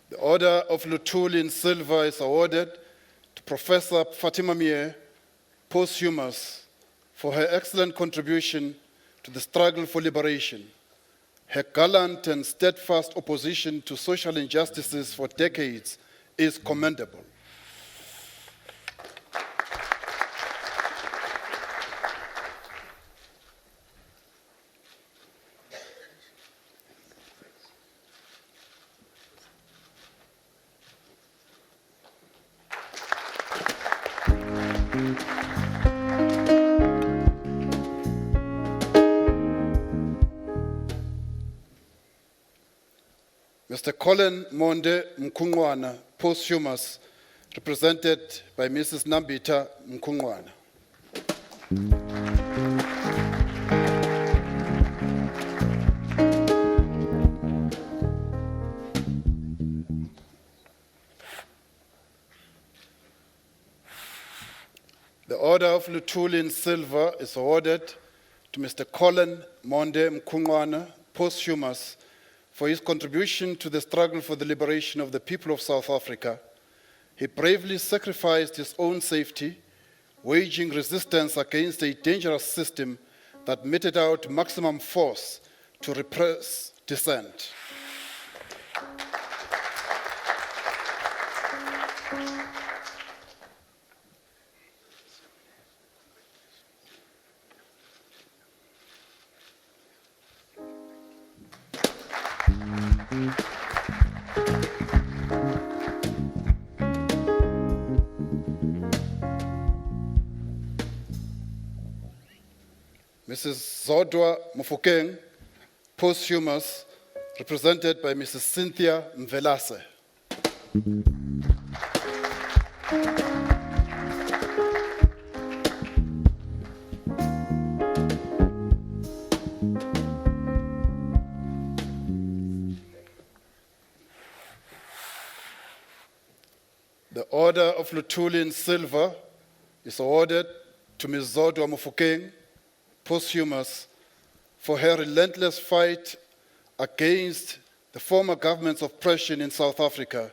Speaker 14: The Order of Luthuli in silver is awarded to Professor Fatima Mie, posthumous, for her excellent contribution to the struggle for liberation. Her gallant and steadfast opposition to social injustices for decades is commendable. Mr. Colin Monde Mkungwana, posthumous, represented by Mrs. Nambita Mkungwana. Order of Luthuli in silver is awarded to Mr. Colin Monde Mkungwana, posthumous, for his contribution to the struggle for the liberation of the people of South Africa. He bravely sacrificed his own safety, waging resistance against a dangerous system that meted out maximum force to repress dissent. Mrs. Zodwa Mofokeng, posthumous, represented by Mrs. Cynthia Mvelase. The Order of Luthuli in silver is awarded to Ms. Zodwa Mofokeng, posthumous, for her relentless fight against the former government's oppression in South Africa.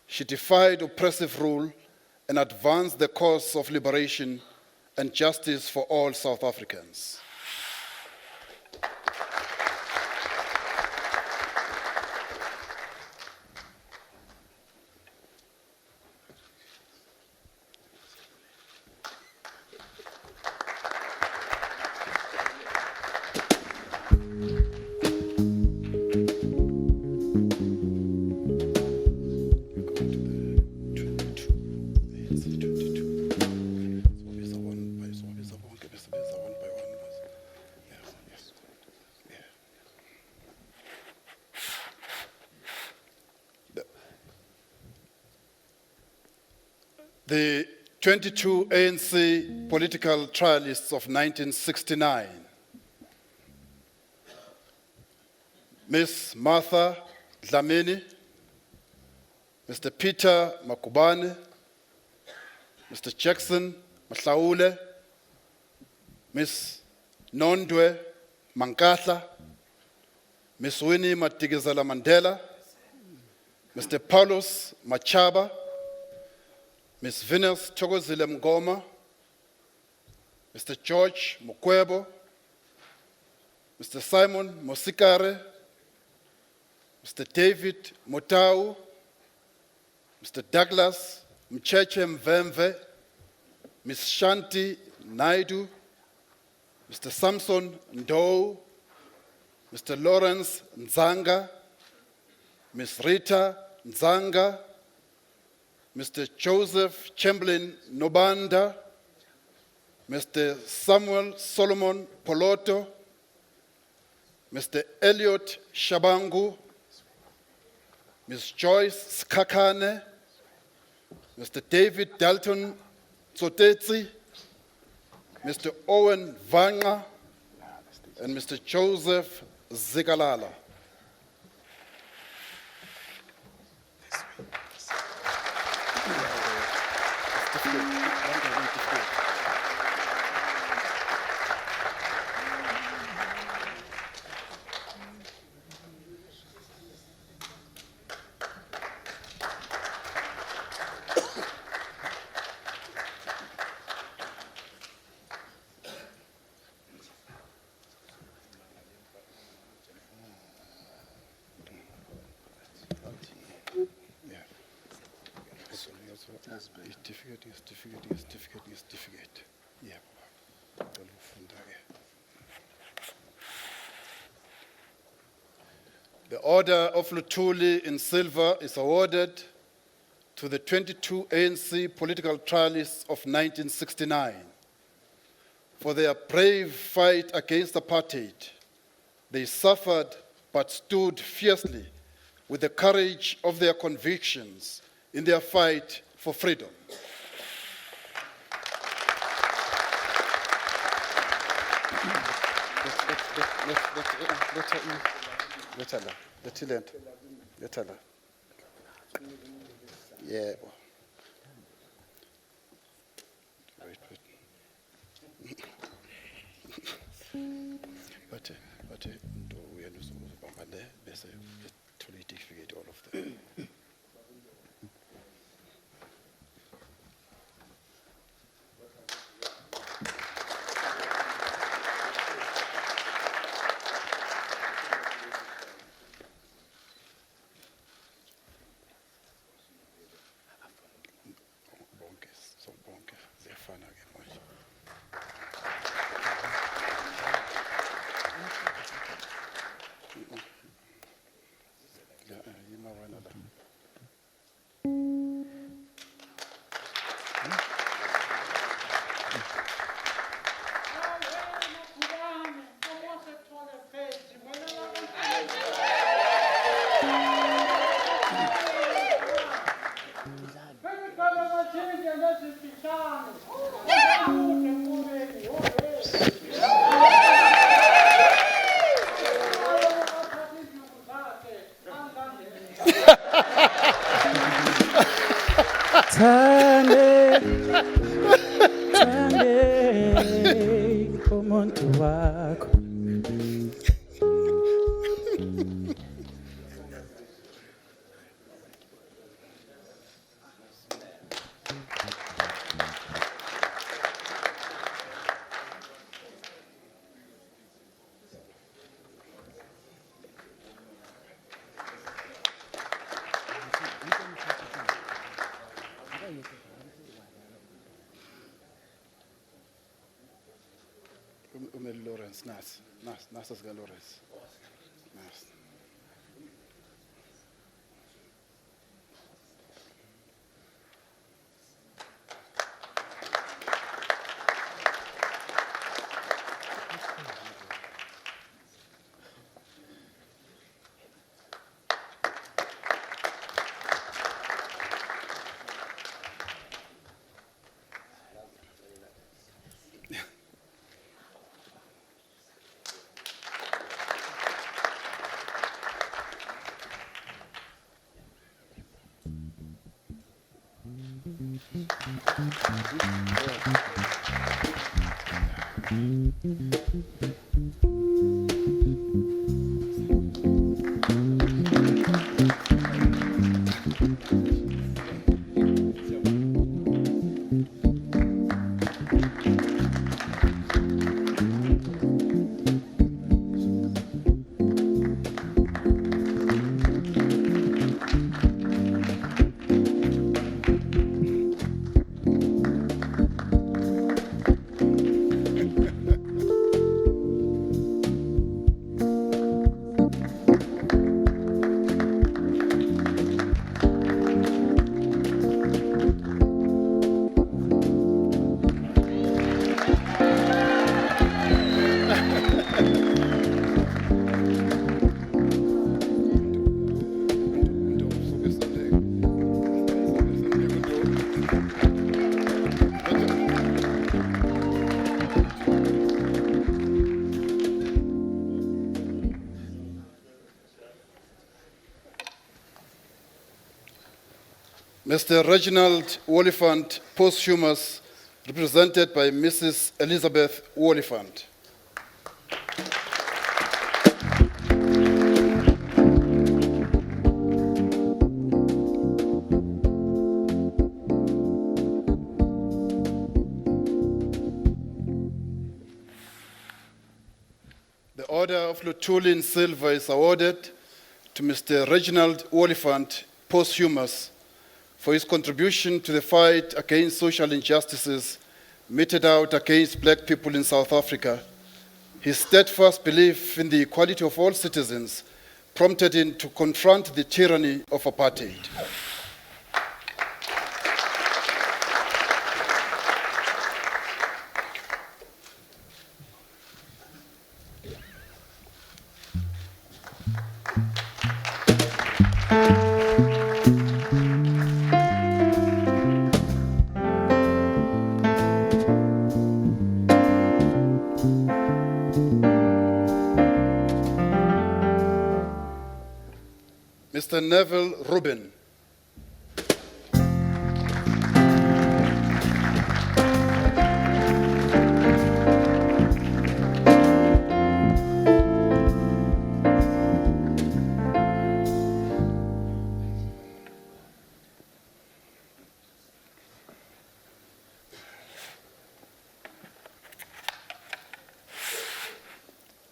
Speaker 14: She defied oppressive rule and advanced the cause of liberation and justice for all South Africans. The 22 ANC political trialists of 1969, Ms. Martha Dlamini, Mr. Peter Makubane, Mr. Jackson Mahlaule, Ms. Nondwe Mankatla, Ms. Winnie Matigizela Mandela, Mr. Paulus Machaba, Ms. Venus Thokozile Mngoma, Mr. George Mokwebo, Mr. Simon Mosikare, Mr. David Motau, Mr. Douglas Mcheche Mvemve, Ms. Shanti Naidu, Mr. Samson Ndou, Mr. Lawrence Nzanga, Ms. Rita Nzanga, Mr. Joseph Chamberlain Nobanda, Mr. Samuel Solomon Poloto, Mr. Elliot Shabangu, Ms. Joyce Skakane, Mr. David Dalton Tsotetsi, Mr. Owen Vanga, and Mr. Joseph Zigalala. Certificate. Yeah. The Order of Luthuli in silver is awarded to the 22 ANC political trialists of 1969. For their brave fight against apartheid, they suffered but stood fiercely with the courage of their convictions in their fight for freedom. Let her. Yeah. Wait. le bese thola i-certificate all of them. Bonke, so bonke ziyafana ke manje. Yima wena la.
Speaker 15: Thande, thande, umuntu wakho.
Speaker 14: Lawrence, nas sika Lawrence. Nas. Mr. Reginald Oliphant, posthumous, represented by Mrs. Elizabeth Oliphant. The Order of Luthuli in silver is awarded to Mr. Reginald Oliphant, posthumous, for his contribution to the fight against social injustices meted out against black people in South Africa. His steadfast belief in the equality of all citizens prompted him to confront the tyranny of apartheid. Mr. Neville Rubin.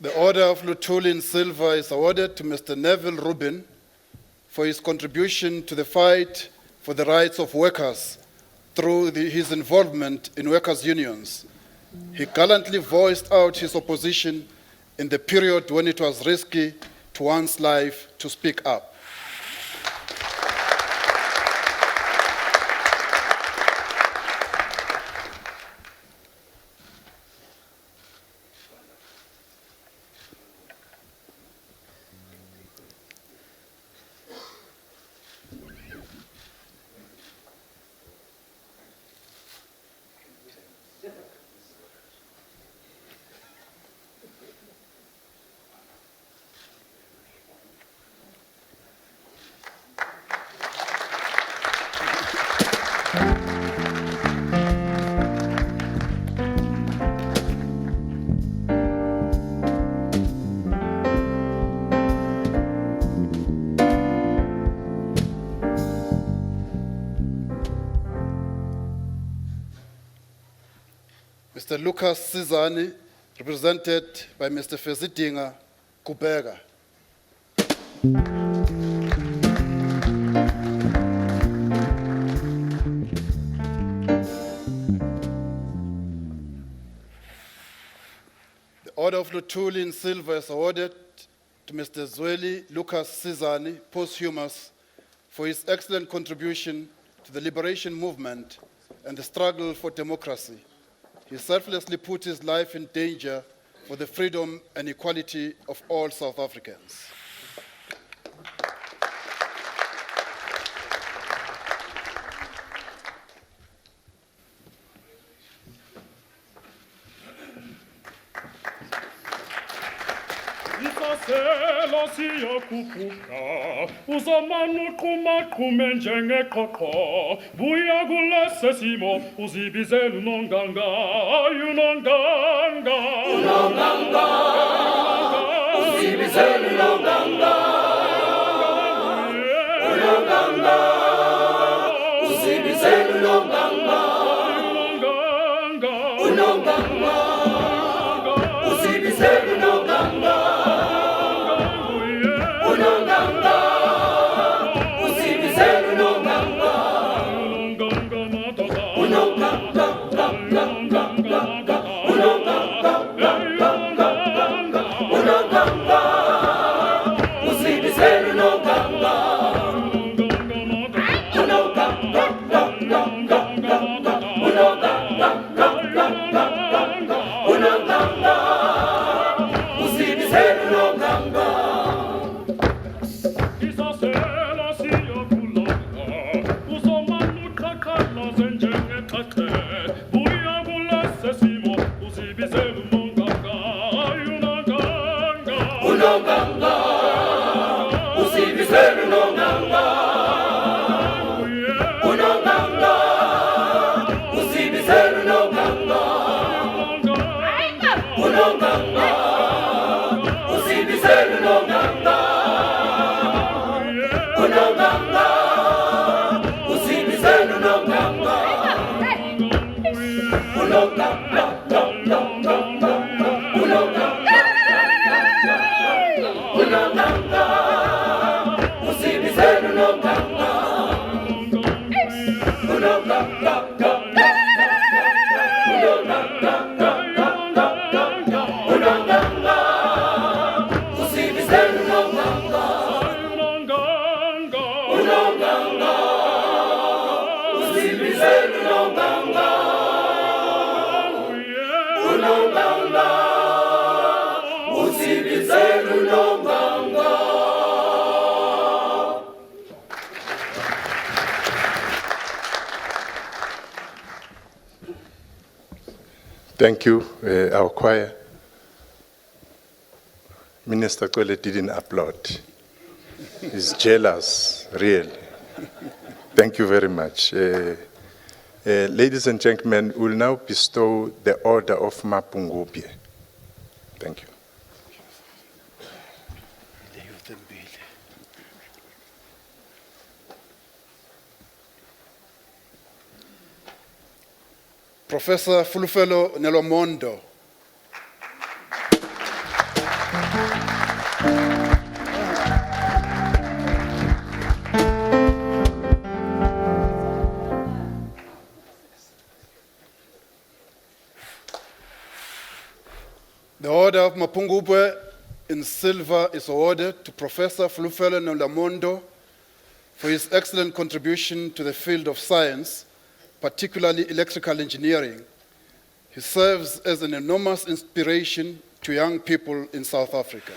Speaker 14: The Order of Luthuli in silver is awarded to Mr. Neville Rubin for his contribution to the fight for the rights of workers through his involvement in workers' unions. He gallantly voiced out his opposition in the period when it was risky to one's life to speak up. Mr. Lucas Sizani, represented by Mr. Fezidinga Kubega. The Order of Luthuli in silver is awarded to Mr. Zweli Lucas Sizani, posthumous, for his excellent contribution to the liberation movement and the struggle for democracy. He selflessly put his life in danger for the freedom and equality of all South Africans.
Speaker 13: Isaselo siyakhuphuka uzamane uqhumaqume njengeqoqo buya kulesi simo uzibizela unonganga unonganga unonganga uzibizela unonganga unonganga uzibizela unonganga unonganga uzibizela unonganga
Speaker 3: Thank you, our choir. Minister Kwele didn't applaud. He's jealous, really. Thank you very much. Ladies and gentlemen, we'll now bestow the Order of Mapungubwe. Thank you.
Speaker 14: Professor Fulufelo Nelomondo. The Order of Mapungubwe in silver is awarded to Professor Flufelo Nolamondo for his excellent contribution to the field of science, particularly electrical engineering. He serves as an enormous inspiration to young people in South Africa.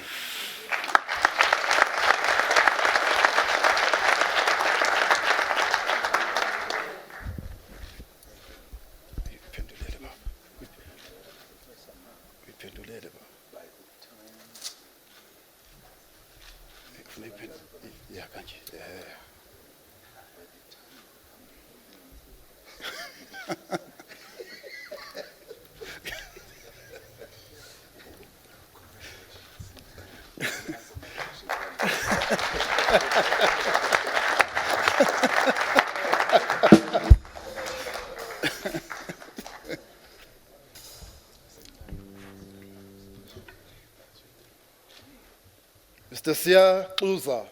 Speaker 14: Mr. Sia Uza.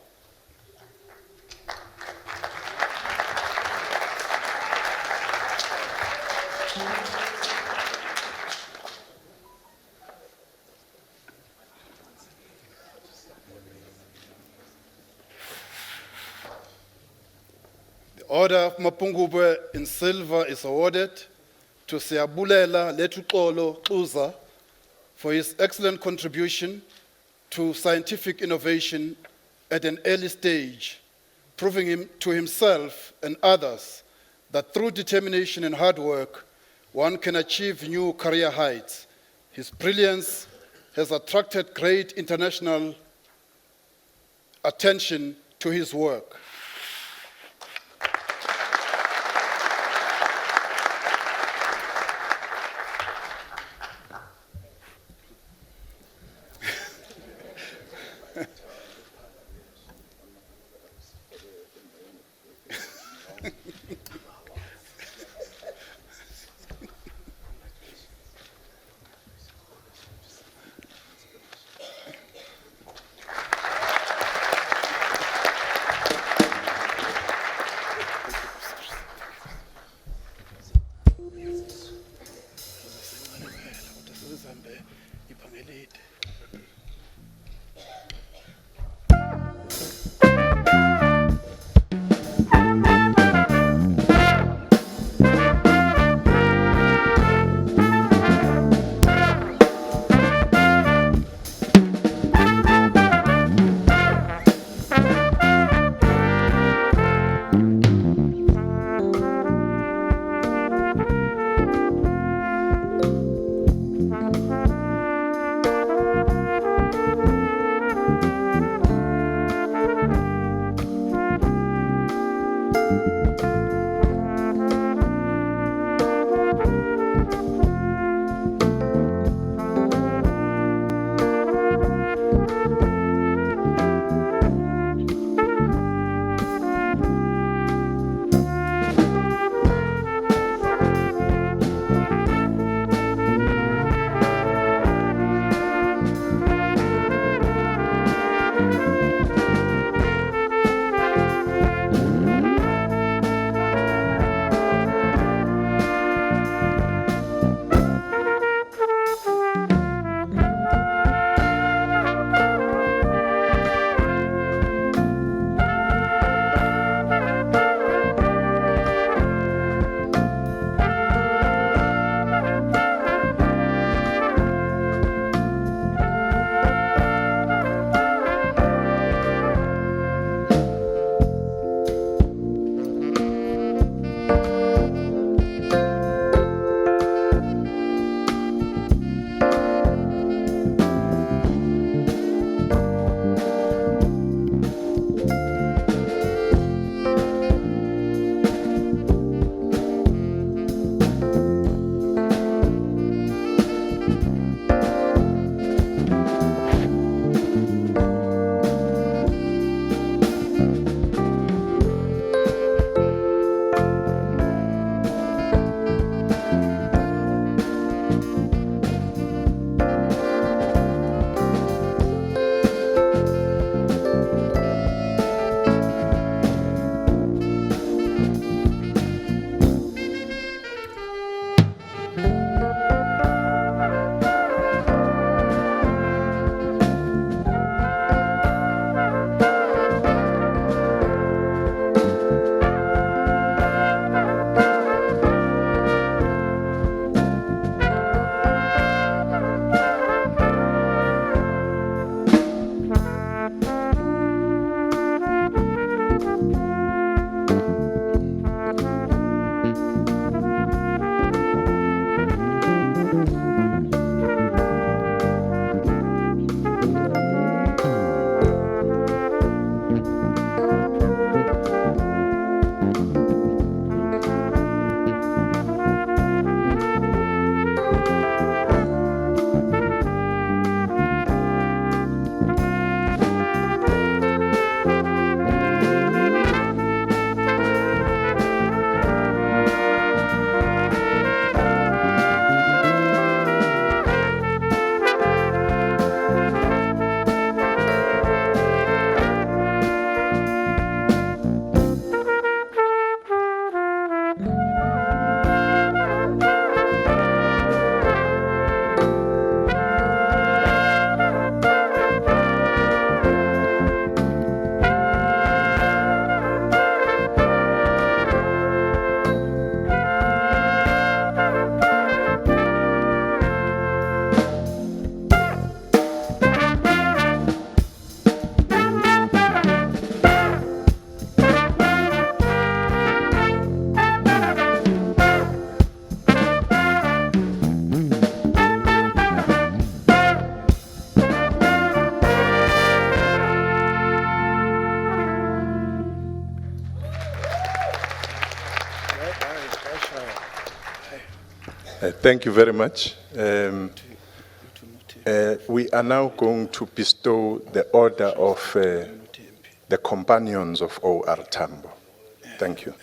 Speaker 14: The Order of Mapungubwe in silver is awarded to Siabulela Letuxolo Uza for his excellent contribution to scientific innovation at an early stage, proving him to himself and others that through determination and hard work, one can achieve new career heights. His brilliance has attracted great international attention to his work.
Speaker 3: Thank you very much. We are now going to bestow the order of the companions of O.R. Tambo. Thank you.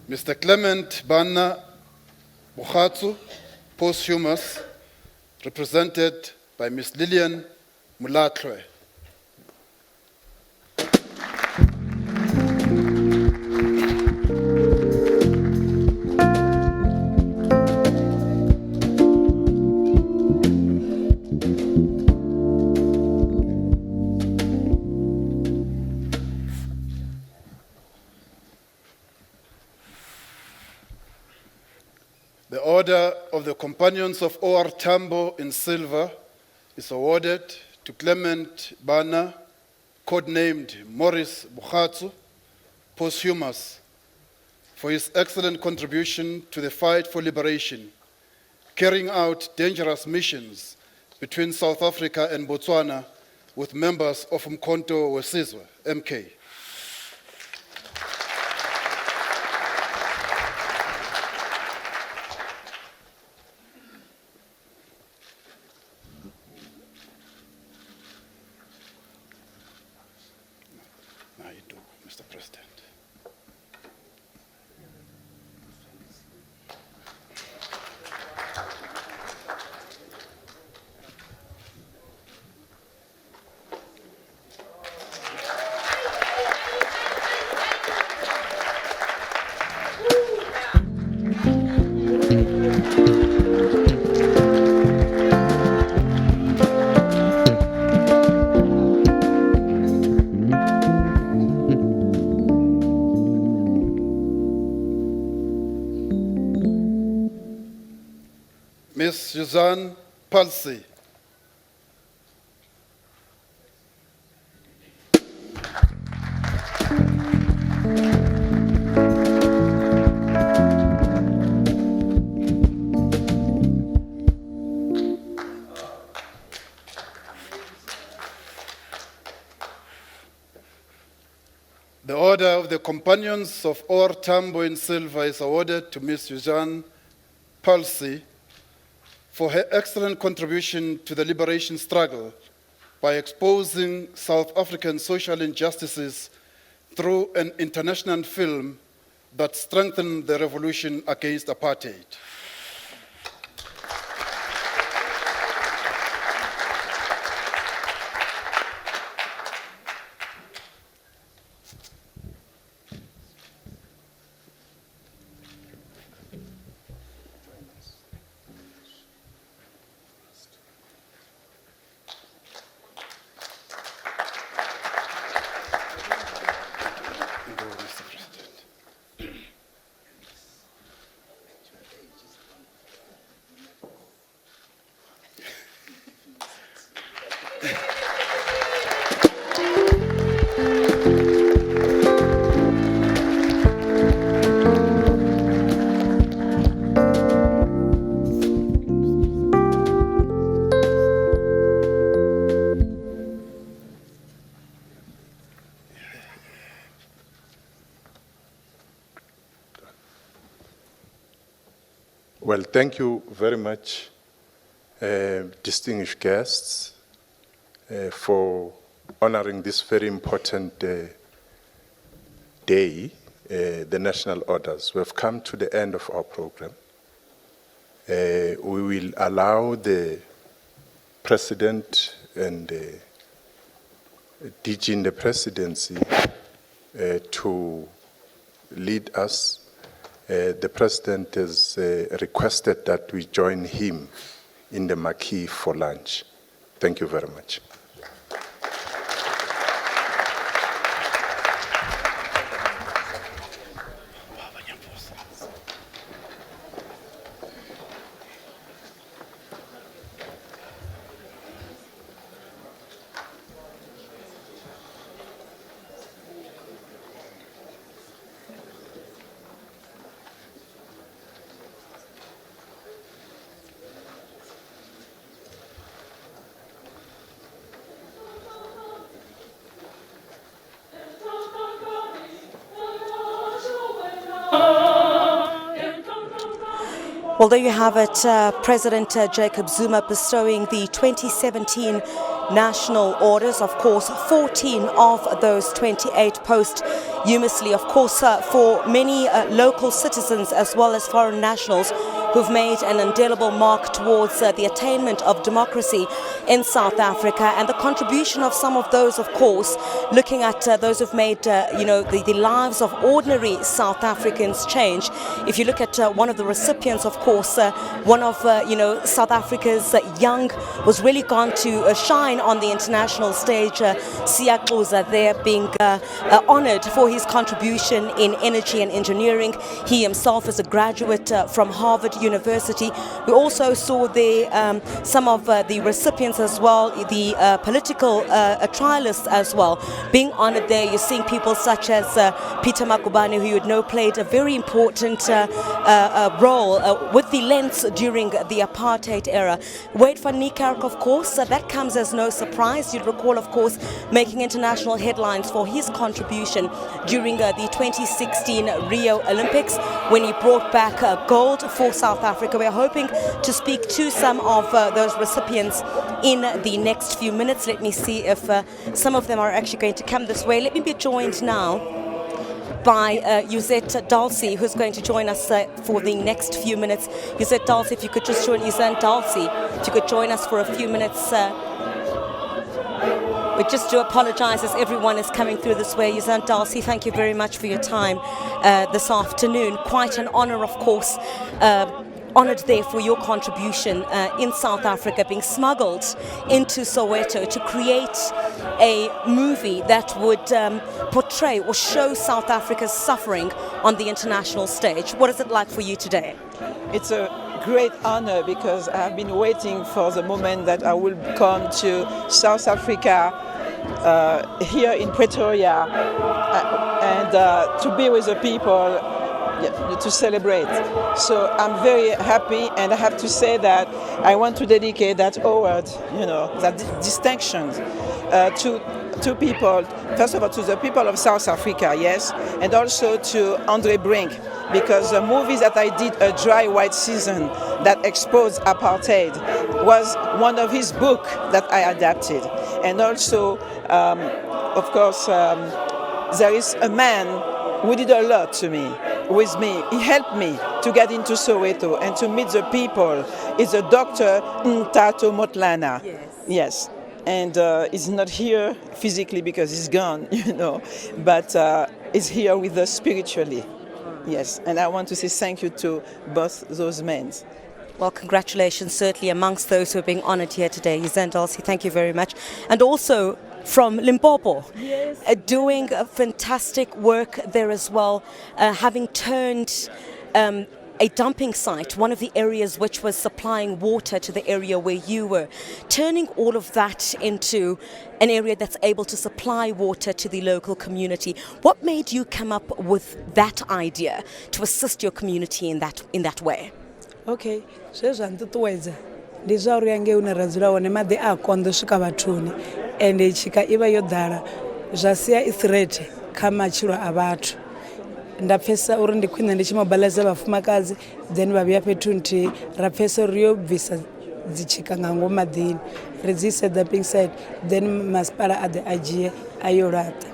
Speaker 14: Mr. Clement Bana Bukhatsu, posthumous, represented by Ms. Lillian Mulatlwe. The Order of the Companions of O.R. Tambo in silver is awarded to Clement Bana, codenamed Maurice Bukhatsu, posthumous, for his excellent contribution to the fight for liberation, carrying out dangerous missions between South Africa and Botswana with members of Umkhonto Wesizwe, MK. Now you do, Mr. President. Ms. Suzanne Palsy. The Order of the Companions of O.R. Tambo in silver is awarded to Ms. Suzanne Palsy for her excellent contribution to the liberation struggle by exposing South African social injustices through an international film that strengthened the revolution against apartheid.
Speaker 3: Well, thank you very much, distinguished guests, for honoring this very important day, the national orders. We have come to the end of our program. We will allow the President and DG in the presidency to lead us. The President has requested that we join him in the marquee for lunch. Thank you very much.
Speaker 1: Well, there you have it, President Jacob Zuma bestowing the 2017 national orders. Of course, 14 of those 28 posthumously, of course, for many local citizens as well as foreign nationals who've made an indelible mark towards the attainment of democracy in South Africa, and the contribution of some of those, of course, looking at those who've made, the lives of ordinary South Africans change. If you look at one of the recipients, of course, one of, South Africa's young was really gone to shine on the international stage, Siyaxuza, there being honored for his contribution in energy and engineering. He himself is a graduate from Harvard University. We also saw there some of the recipients as well, the political trialists as well, being honored there. You're seeing people such as Peter Makubane, who you would know played a very important role with the Lens during the apartheid era. Wade van Niekerk, of course, that comes as no surprise. You'd recall, of course, making international headlines for his contribution during the 2016 Rio Olympics when he brought back gold for South Africa. We're hoping to speak to some of those recipients in the next few minutes. Let me see if some of them are actually going to come this way. Let me be joined now by Yuzette Dalsey, who's going to join us for the next few minutes. Yuzette Dalsey, if you could just join Yuzette Dalsey, if you could join us for a few minutes. We just do apologize as everyone is coming through this way. Yuzette Dalsey, thank you very much for your time this afternoon. Quite an honor, of course. Honored there for your contribution in South Africa, being smuggled into Soweto to create a movie that would portray or show South Africa's suffering on the international stage. What is it like for you today?
Speaker 16: It's a great honor because I've been waiting for the moment that I will come to South Africa here in Pretoria and to be with the people, to celebrate. So I'm very happy, and I have to say that I want to dedicate that award, that distinction to people, first of all to the people of South Africa, yes, and also to Andre Brink, because the movies that I did, A Dry White Season, that exposed apartheid, was one of his books that I adapted. And also, of course, there is a man who did a lot to me. With me, he helped me to get into Soweto and to meet the people. It's a Dr. Ntato Motlana. Yes. And he's not here physically because he's gone, but he's here with us spiritually. Yes. And I want to say thank you to both those men.
Speaker 1: Well, congratulations, certainly amongst those who are being honored here today. Yuzette Dalsey, thank you very much. And also from Limpopo, yes, doing fantastic work there as well, having turned a dumping site, one of the areas which was supplying water to the area where you were, turning all of that into an area that's able to supply water to the local community. What made you come up with that idea to assist your community in that way?
Speaker 17: Okay, so ndi zwa uri yange une ra dzula hone maḓi a konḓa u swika vhathuni ende tshika i vha yo ḓala zwa sia i threat kha matshilo a vhathu. Nda pfesa uri ndi khwine ndi tshi mobilize vhafumakadzi then vha vhuya fhethu nthihi ra pfesa uri yo bvisa dzi tshika nga ngomu maḓini ri dzi ise dumping side then masipala a ḓe a dzhie a yo laṱa.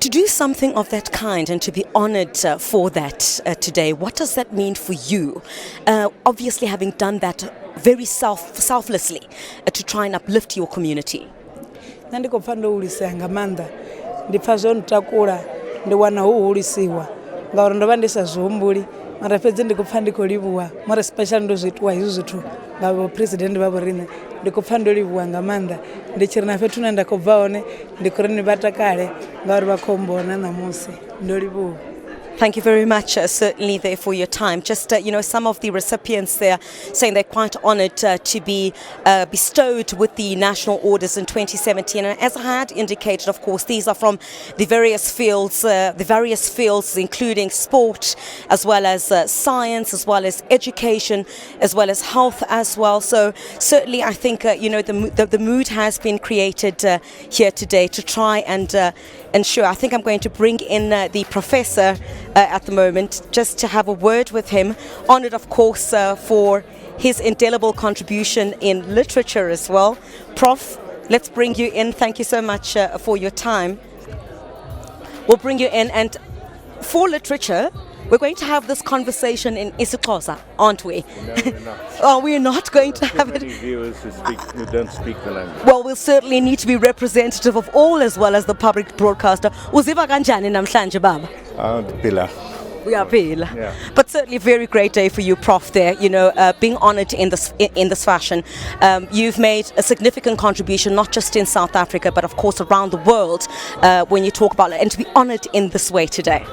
Speaker 1: To do something of that kind and to be honored for that today, what does that mean for you? Obviously, having done that very selflessly to try and uplift your community.
Speaker 17: Ndi khou pfa ndo hulisea nga maanḓa, ndi pfa zwo ntakula, ndi wana hu hulisiwa ngauri ndo vha ndi sa zwihumbuli, mara fhedzi ndi khou pfa ndi khou livhuwa, more special ndo zwiitwa hezwi zwithu nga vho president vha vho riṋe, ndi khou pfa ndo livhuwa nga maanḓa, ndi tshi ri na fhethu hune nda khou bva hone ndi khou ri ni vha takale ngauri vha khou mbona ṋamusi, ndo livhuwa.
Speaker 1: Thank you very much, certainly there for your time. Just, some of the recipients there saying they're quite honoured to be bestowed with the national orders in 2017. And as I had indicated, of course, these are from the various fields, including sport, as well as science, as well as education, as well as health as well. So certainly I think, the mood has been created here today to try and ensure. I think I'm going to bring in the professor at the moment just to have a word with him. Honoured, of course, for his indelible contribution in literature as well. Prof, let's bring you in. Thank you so much for your time. We'll bring you in, and for literature, we're going to have this conversation in isiXhosa, aren't we?
Speaker 18: No, we're not.
Speaker 1: Oh, we're not going to have
Speaker 18: it. Viewers who don't speak the language.
Speaker 1: Well, we'll certainly need to be representative of all as well as the public broadcaster. Uziva kanjani namhlanje baba?
Speaker 18: Pila.
Speaker 1: We are Pila.
Speaker 18: Yeah.
Speaker 1: But certainly a very great day for you, Prof, there, being honoured in this fashion. You've made a significant contribution, not just in South Africa, but of course around the world when you talk about it, and to be honoured in this way today.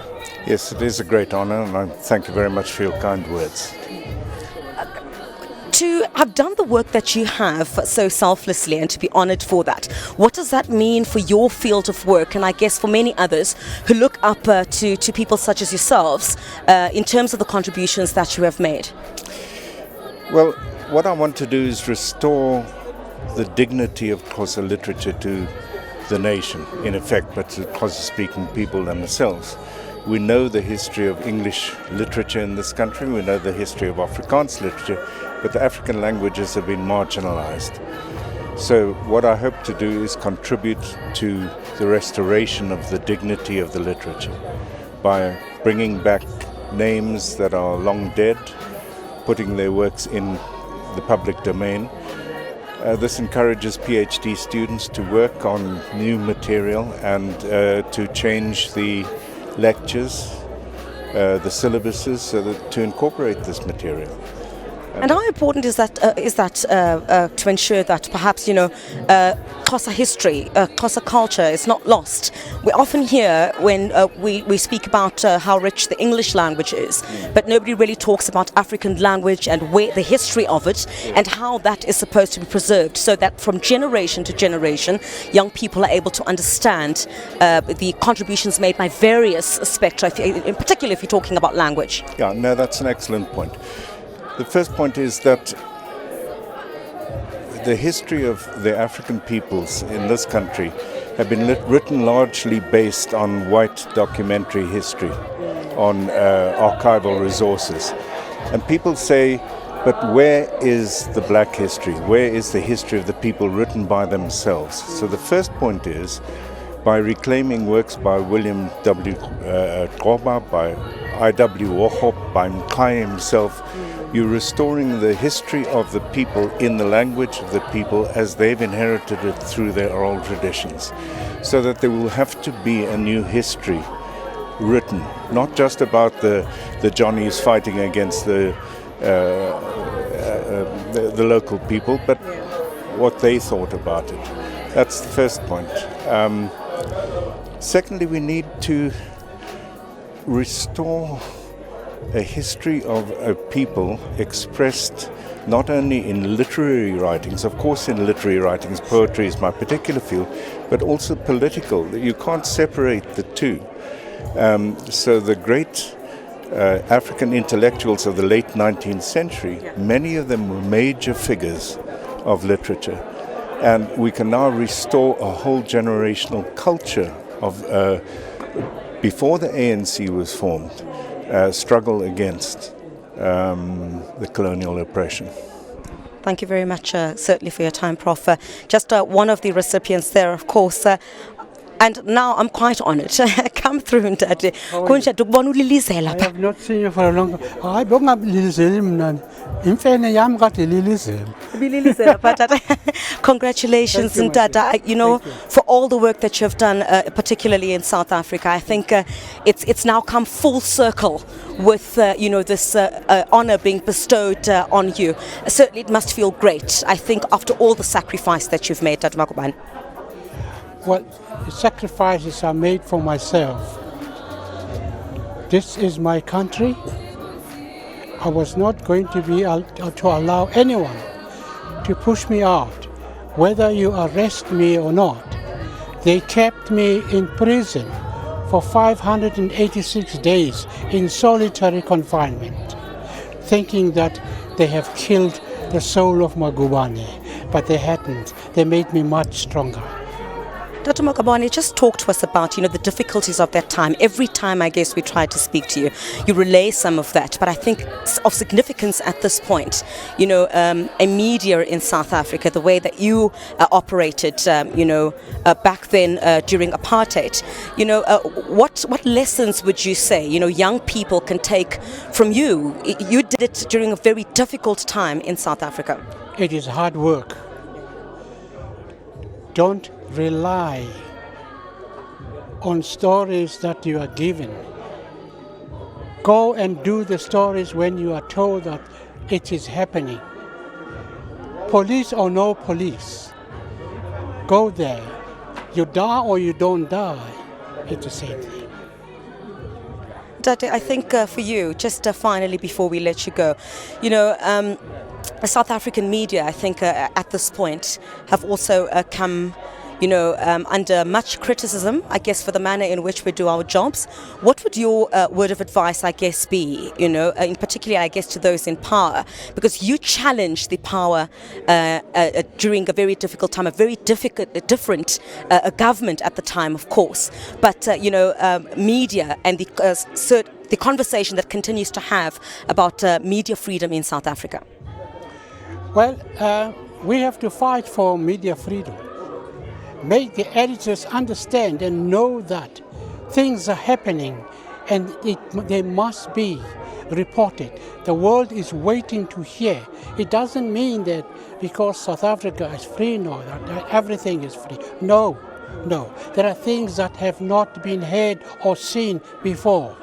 Speaker 18: Yes, it is a great honour, and I thank you very much for your kind words.
Speaker 1: To have done the work that you have so selflessly and to be honoured for that, what does that mean for your field of work, and I guess for many others who look up to people such as yourselves in terms of the contributions that you have made?
Speaker 18: Well, what I want to do is restore the dignity of Xhosa literature to the nation, in effect, but to Xhosa-speaking people themselves. We know the history of English literature in this country, we know the history of Afrikaans literature, but the African languages have been marginalized. So what I hope to do is contribute to the restoration of the dignity of the literature by bringing back names that are long dead, putting their works in the public domain. This encourages PhD students to work on new material and to change the lectures, the syllabuses, so that to incorporate this material.
Speaker 1: And how important is that to ensure that perhaps Xhosa history, Xhosa culture is not lost? We often hear when we speak about how rich the English language is, but nobody really talks about African language and where the history of it and how that is supposed to be preserved, so that from generation to generation, young people are able to understand the contributions made by various spectra, in particular if you're talking about language.
Speaker 18: Yeah, no, that's an excellent point. The first point is that the history of the African peoples in this country have been written largely based on white documentary history, on archival resources. And people say, but where is the black history? Where is the history of the people written by themselves? So the first point is, by reclaiming works by William W. Gqoba, by I.W. Wauchope, by Mqhayi himself, you're restoring the history of the people in the language of the people as they've inherited it through their oral traditions, so that there will have to be a new history written, not just about the Johnnies fighting against the local people, but what they thought about it. That's the first point. Secondly, we need to restore a history of a people expressed not only in literary writings, of course in literary writings, poetry is my particular field, but also political. You can't separate the two. So the great African intellectuals of the late 19th century, many of them were major figures of literature. And we can now restore a whole generational culture of, before the ANC was formed, struggle against the colonial oppression.
Speaker 1: Thank you very much, certainly for your time, Prof. Just one of the recipients there, of course. And now I'm quite honoured. Come through, Ndade.
Speaker 19: I have not seen you for a long time. I don't have Lilizeli.
Speaker 1: Congratulations, Ndada. For all the work that you've done, particularly in South Africa. I think it's now come full circle with this honour being bestowed on you. Certainly, it must feel great. I think after all the sacrifice that you've made, Dr. Makuban.
Speaker 19: Well, the sacrifices are made for myself. This is my country. I was not going to to allow anyone to push me out, whether you arrest me or not. They kept me in prison for 586 days in solitary confinement, thinking that they have killed the soul of Magubane, but they hadn't. They made me much stronger.
Speaker 1: Dr. Magubane, just talk to us about, the difficulties of that time. Every time, I guess, we try to speak to you, you relay some of that. But I think it's of significance at this point, a media in South Africa, the way that you operated, back then during apartheid. What lessons would you say, young people can take from you? You did it during a very difficult time in South Africa.
Speaker 19: It is hard work. Don't rely on stories that you are given. Go and do the stories when you are told that it is happening. Police or no police, go there. You die or you don't die, it's the same thing.
Speaker 1: Dade, I think for you, just finally before we let you go, the South African media, I think at this point, have also come under much criticism, I guess, for the manner in which we do our jobs. What would your word of advice, I guess, be, in particular, I guess, to those in power? Because you challenged the power during a very difficult time, a very different government at the time, of course. But, media and the conversation that continues to have about media freedom in South Africa.
Speaker 19: Well, we have to fight for media freedom. Make the editors understand and know that things are happening and they must be reported. The world is waiting to hear. It doesn't mean that because South Africa is free now, that everything is free. No. There are things that have not been heard or seen before.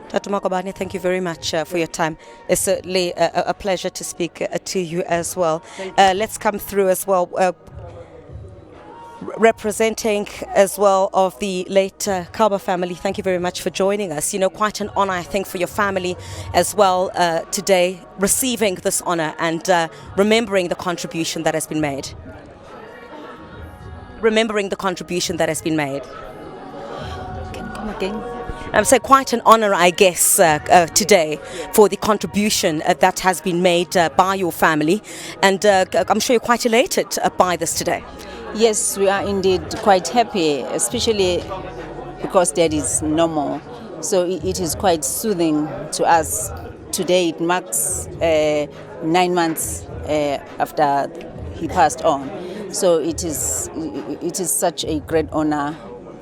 Speaker 1: Dr. Magubane, thank you very much for your time. It's certainly a pleasure to speak to you as well. Let's come through as well, representing as well of the late Kaba family. Thank you very much for joining us. Quite an honor, I think, for your family as well today, receiving this honor and remembering the contribution that has been made. Remembering the contribution that has been made. Can you come again? So quite an honor, I guess, today for the contribution that has been made by your family. And I'm sure you're quite elated by this today.
Speaker 20: Yes, we are indeed quite happy, especially because that is normal. So it is quite soothing to us. Today it marks 9 months after he passed on. So it is such a great honor.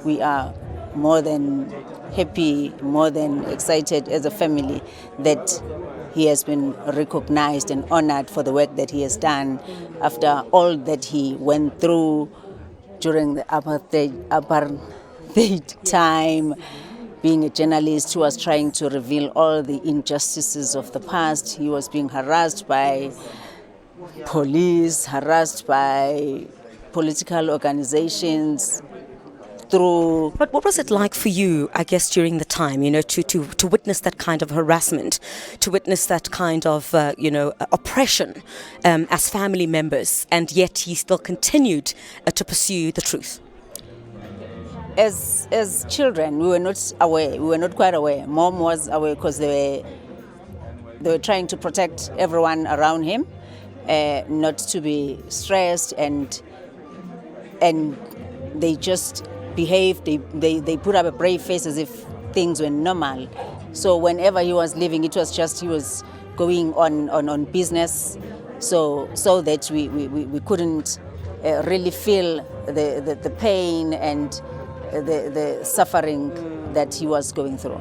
Speaker 20: We are more than happy, more than excited as a family that he has been recognized and honored for the work that he has done after all that he went through during the apartheid time. Being a journalist who was trying to reveal all the injustices of the past, he was being harassed by police, harassed by political organizations.
Speaker 1: But what was it like for you, I guess, during the time, to witness that kind of harassment, to witness that kind of, oppression as family members, and yet he still continued to pursue the truth?
Speaker 20: As children, we were not aware. We were not quite aware. Mom was aware because they were trying to protect everyone around him, not to be stressed, and they just behaved. They put up a brave face as if things were normal. So whenever he was leaving, it was just he was going on business, so that we couldn't really feel the pain and the suffering that he was going through.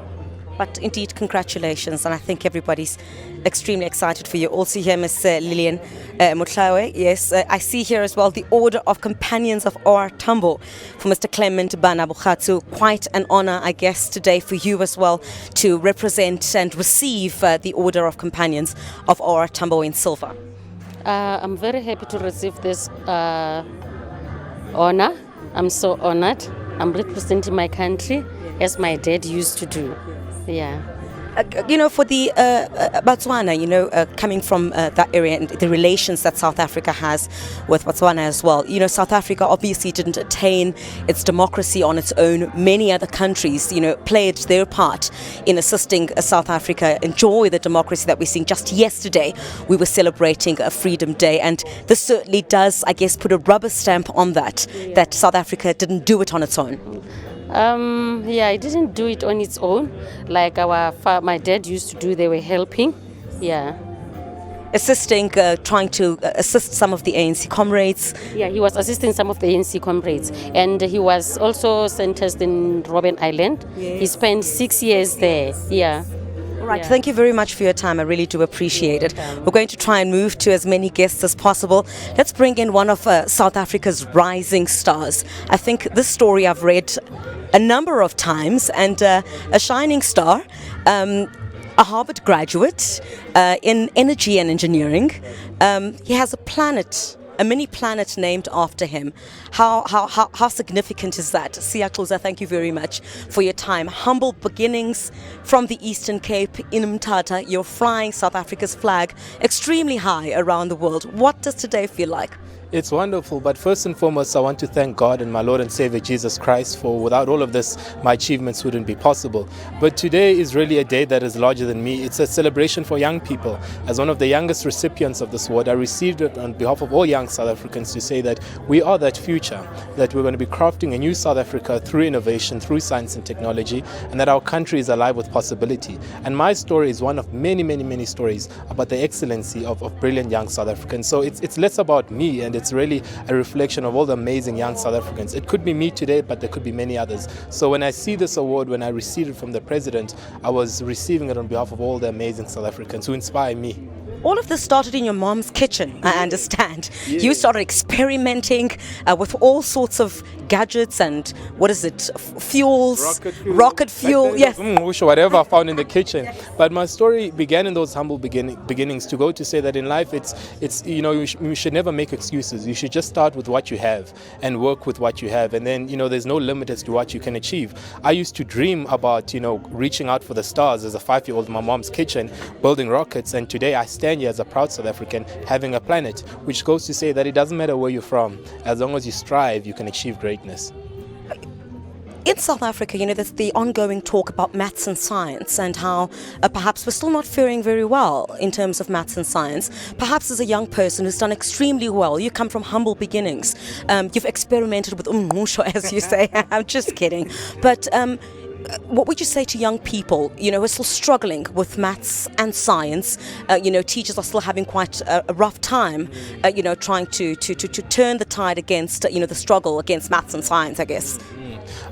Speaker 1: But indeed, congratulations, and I think everybody's extremely excited for you. Also here, Ms. Lillian Mutlawe. Yes, I see here as well the Order of Companions of OR Tambo for Mr. Clement Banabukhatu. Quite an honor, I guess, today for you as well to represent and receive the Order of Companions of OR Tambo in silver.
Speaker 21: I'm very happy to receive this honor. I'm so honored. I'm representing my country as my dad used to do. Yeah.
Speaker 1: For the Botswana, coming from that area and the relations that South Africa has with Botswana as well. South Africa obviously didn't attain its democracy on its own. Many other countries, played their part in assisting South Africa enjoy the democracy that we're seeing. Just yesterday, we were celebrating a Freedom Day, and this certainly does, I guess, put a rubber stamp on that South Africa didn't do it on its own.
Speaker 21: It didn't do it on its own, like my dad used to do. They were helping,
Speaker 1: assisting, trying to assist some of the ANC comrades.
Speaker 21: Yeah, he was assisting some of the ANC comrades, and he was also sentenced in Robben Island. Yes. He spent 6 years there. Yeah.
Speaker 1: All right, thank you very much for your time. I really do appreciate it. We're going to try and move to as many guests as possible. Let's bring in one of South Africa's rising stars. I think this story I've read a number of times, and a shining star, a Harvard graduate in energy and engineering. He has a mini planet named after him. How significant is that? Siyaxuza, thank you very much for your time. Humble beginnings from the Eastern Cape in Mthatha. You're flying South Africa's flag extremely high around the world. What does today feel like?
Speaker 22: It's wonderful, but first and foremost, I want to thank God and my Lord and Savior Jesus Christ, for without all of this, my achievements wouldn't be possible. But today is really a day that is larger than me. It's a celebration for young people. As one of the youngest recipients of this award, I received it on behalf of all young South Africans to say that we are that future, that we're going to be crafting a new South Africa through innovation, through science and technology, and that our country is alive with possibility. And my story is one of many, many, many stories about the excellency of brilliant young South Africans. So it's less about me, and it's really a reflection of all the amazing young South Africans. It could be me today, but there could be many others. So when I see this award, when I received it from the president, I was receiving it on behalf of all the amazing South Africans who inspire me.
Speaker 1: All of this started in your mom's kitchen, I understand. Yeah. You started experimenting with all sorts of gadgets and, fuels? Rocket fuel, yes.
Speaker 22: Whatever I found in the kitchen. But my story began in those humble beginnings, to go to say that in life, you should never make excuses. You should just start with what you have and work with what you have. And then, there's no limit as to what you can achieve. I used to dream about, reaching out for the stars as a 5-year-old in my mom's kitchen, building rockets. And today I stand here as a proud South African having a planet, which goes to say that it doesn't matter where you're from. As long as you strive, you can achieve greatness.
Speaker 1: In South Africa, there's the ongoing talk about maths and science, and how perhaps we're still not faring very well in terms of maths and science. Perhaps as a young person who's done extremely well, you come from humble beginnings. You've experimented with as you say. I'm just kidding. But what would you say to young people, who are still struggling with maths and science? Teachers are still having quite a rough time, trying to turn the tide against, the struggle against maths and science, I guess.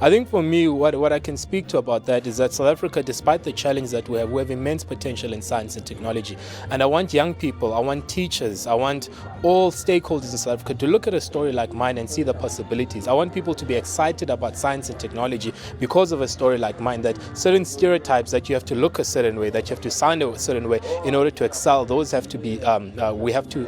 Speaker 22: I think for me, what I can speak to about that is that South Africa, despite the challenge that we have immense potential in science and technology. And I want young people, I want teachers, I want all stakeholders in South Africa to look at a story like mine and see the possibilities. I want people to be excited about science and technology because of a story like mine, that certain stereotypes that you have to look a certain way, that you have to sound a certain way in order to excel, those have to be, we have to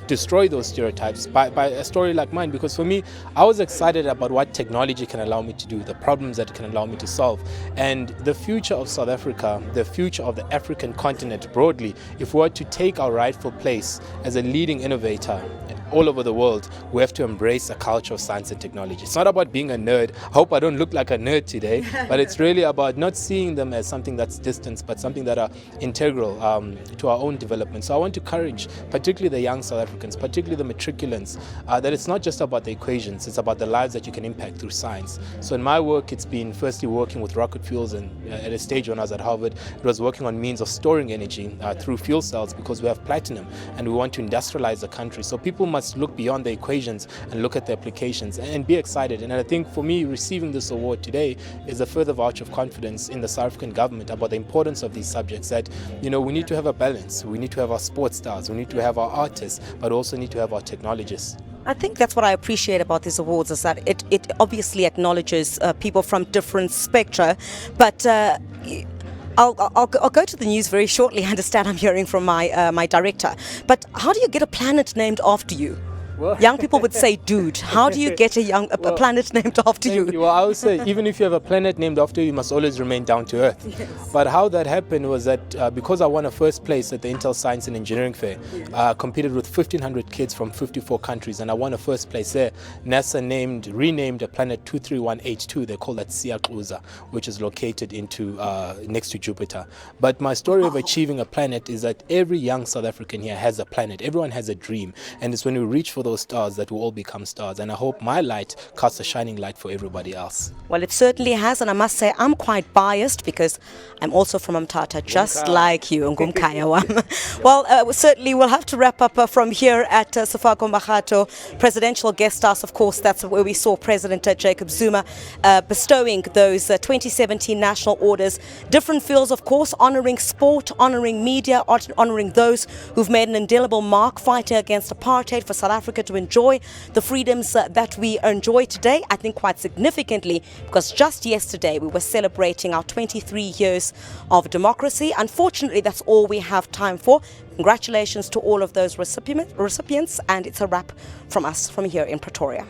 Speaker 22: destroy those stereotypes by a story like mine. Because for me, I was excited about what technology can allow me to do, the problems that it can allow me to solve. And the future of South Africa, the future of the African continent broadly, if we were to take our rightful place as a leading innovator all over the world, we have to embrace a culture of science and technology. It's not about being a nerd. I hope I don't look like a nerd today, but it's really about not seeing them as something that's distant, but something that are integral to our own development. So I want to encourage, particularly the young South Africans, particularly the matriculants, that it's not just about the equations, it's about the lives that you can impact through science. So in my work, it's been firstly working with rocket fuels, and at a stage when I was at Harvard, it was working on means of storing energy through fuel cells, because we have platinum and we want to industrialize the country. So people must look beyond the equations and look at the applications and be excited. And I think for me, receiving this award today is a further vouch of confidence in the South African government about the importance of these subjects, that, we need to have a balance. We need to have our sports stars, we need to have our artists, but also need to have our technologists.
Speaker 1: I think that's what I appreciate about these awards, is that it obviously acknowledges people from different spectra, but I'll go to the news very shortly. I understand I'm hearing from my director. But how do you get a planet named after you? Young people would say dude. How do you get a planet named after you?
Speaker 22: Well, I would say even if you have a planet named after you, you must always remain down to earth.
Speaker 1: Yes.
Speaker 22: But how that happened was that because I won a first place at the Intel Science and Engineering Fair, I competed with 1,500 kids from 54 countries, and I won a first place there. NASA renamed a planet 231H2. They call that Siyaxuza, which is located next to Jupiter. But my story of achieving a planet is that every young South African here has a planet. Everyone has a dream, and it's when we reach for those stars that we all become stars. And I hope my light casts a shining light for everybody else.
Speaker 1: Well, it certainly has, and I must say I'm quite biased because I'm also from Mthatha, just like you. Well, certainly we'll have to wrap up from here at Sefako Makgatho Presidential Guest House. Of course, that's where we saw President Jacob Zuma bestowing those 2017 national orders. Different fields, of course, honoring sport, honoring media, honoring those who've made an indelible mark fighting against apartheid for South Africa to enjoy the freedoms that we enjoy today. I think quite significantly, because just yesterday we were celebrating our 23 years of democracy. Unfortunately, that's all we have time for. Congratulations to all of those recipients, and it's a wrap from us from here in Pretoria.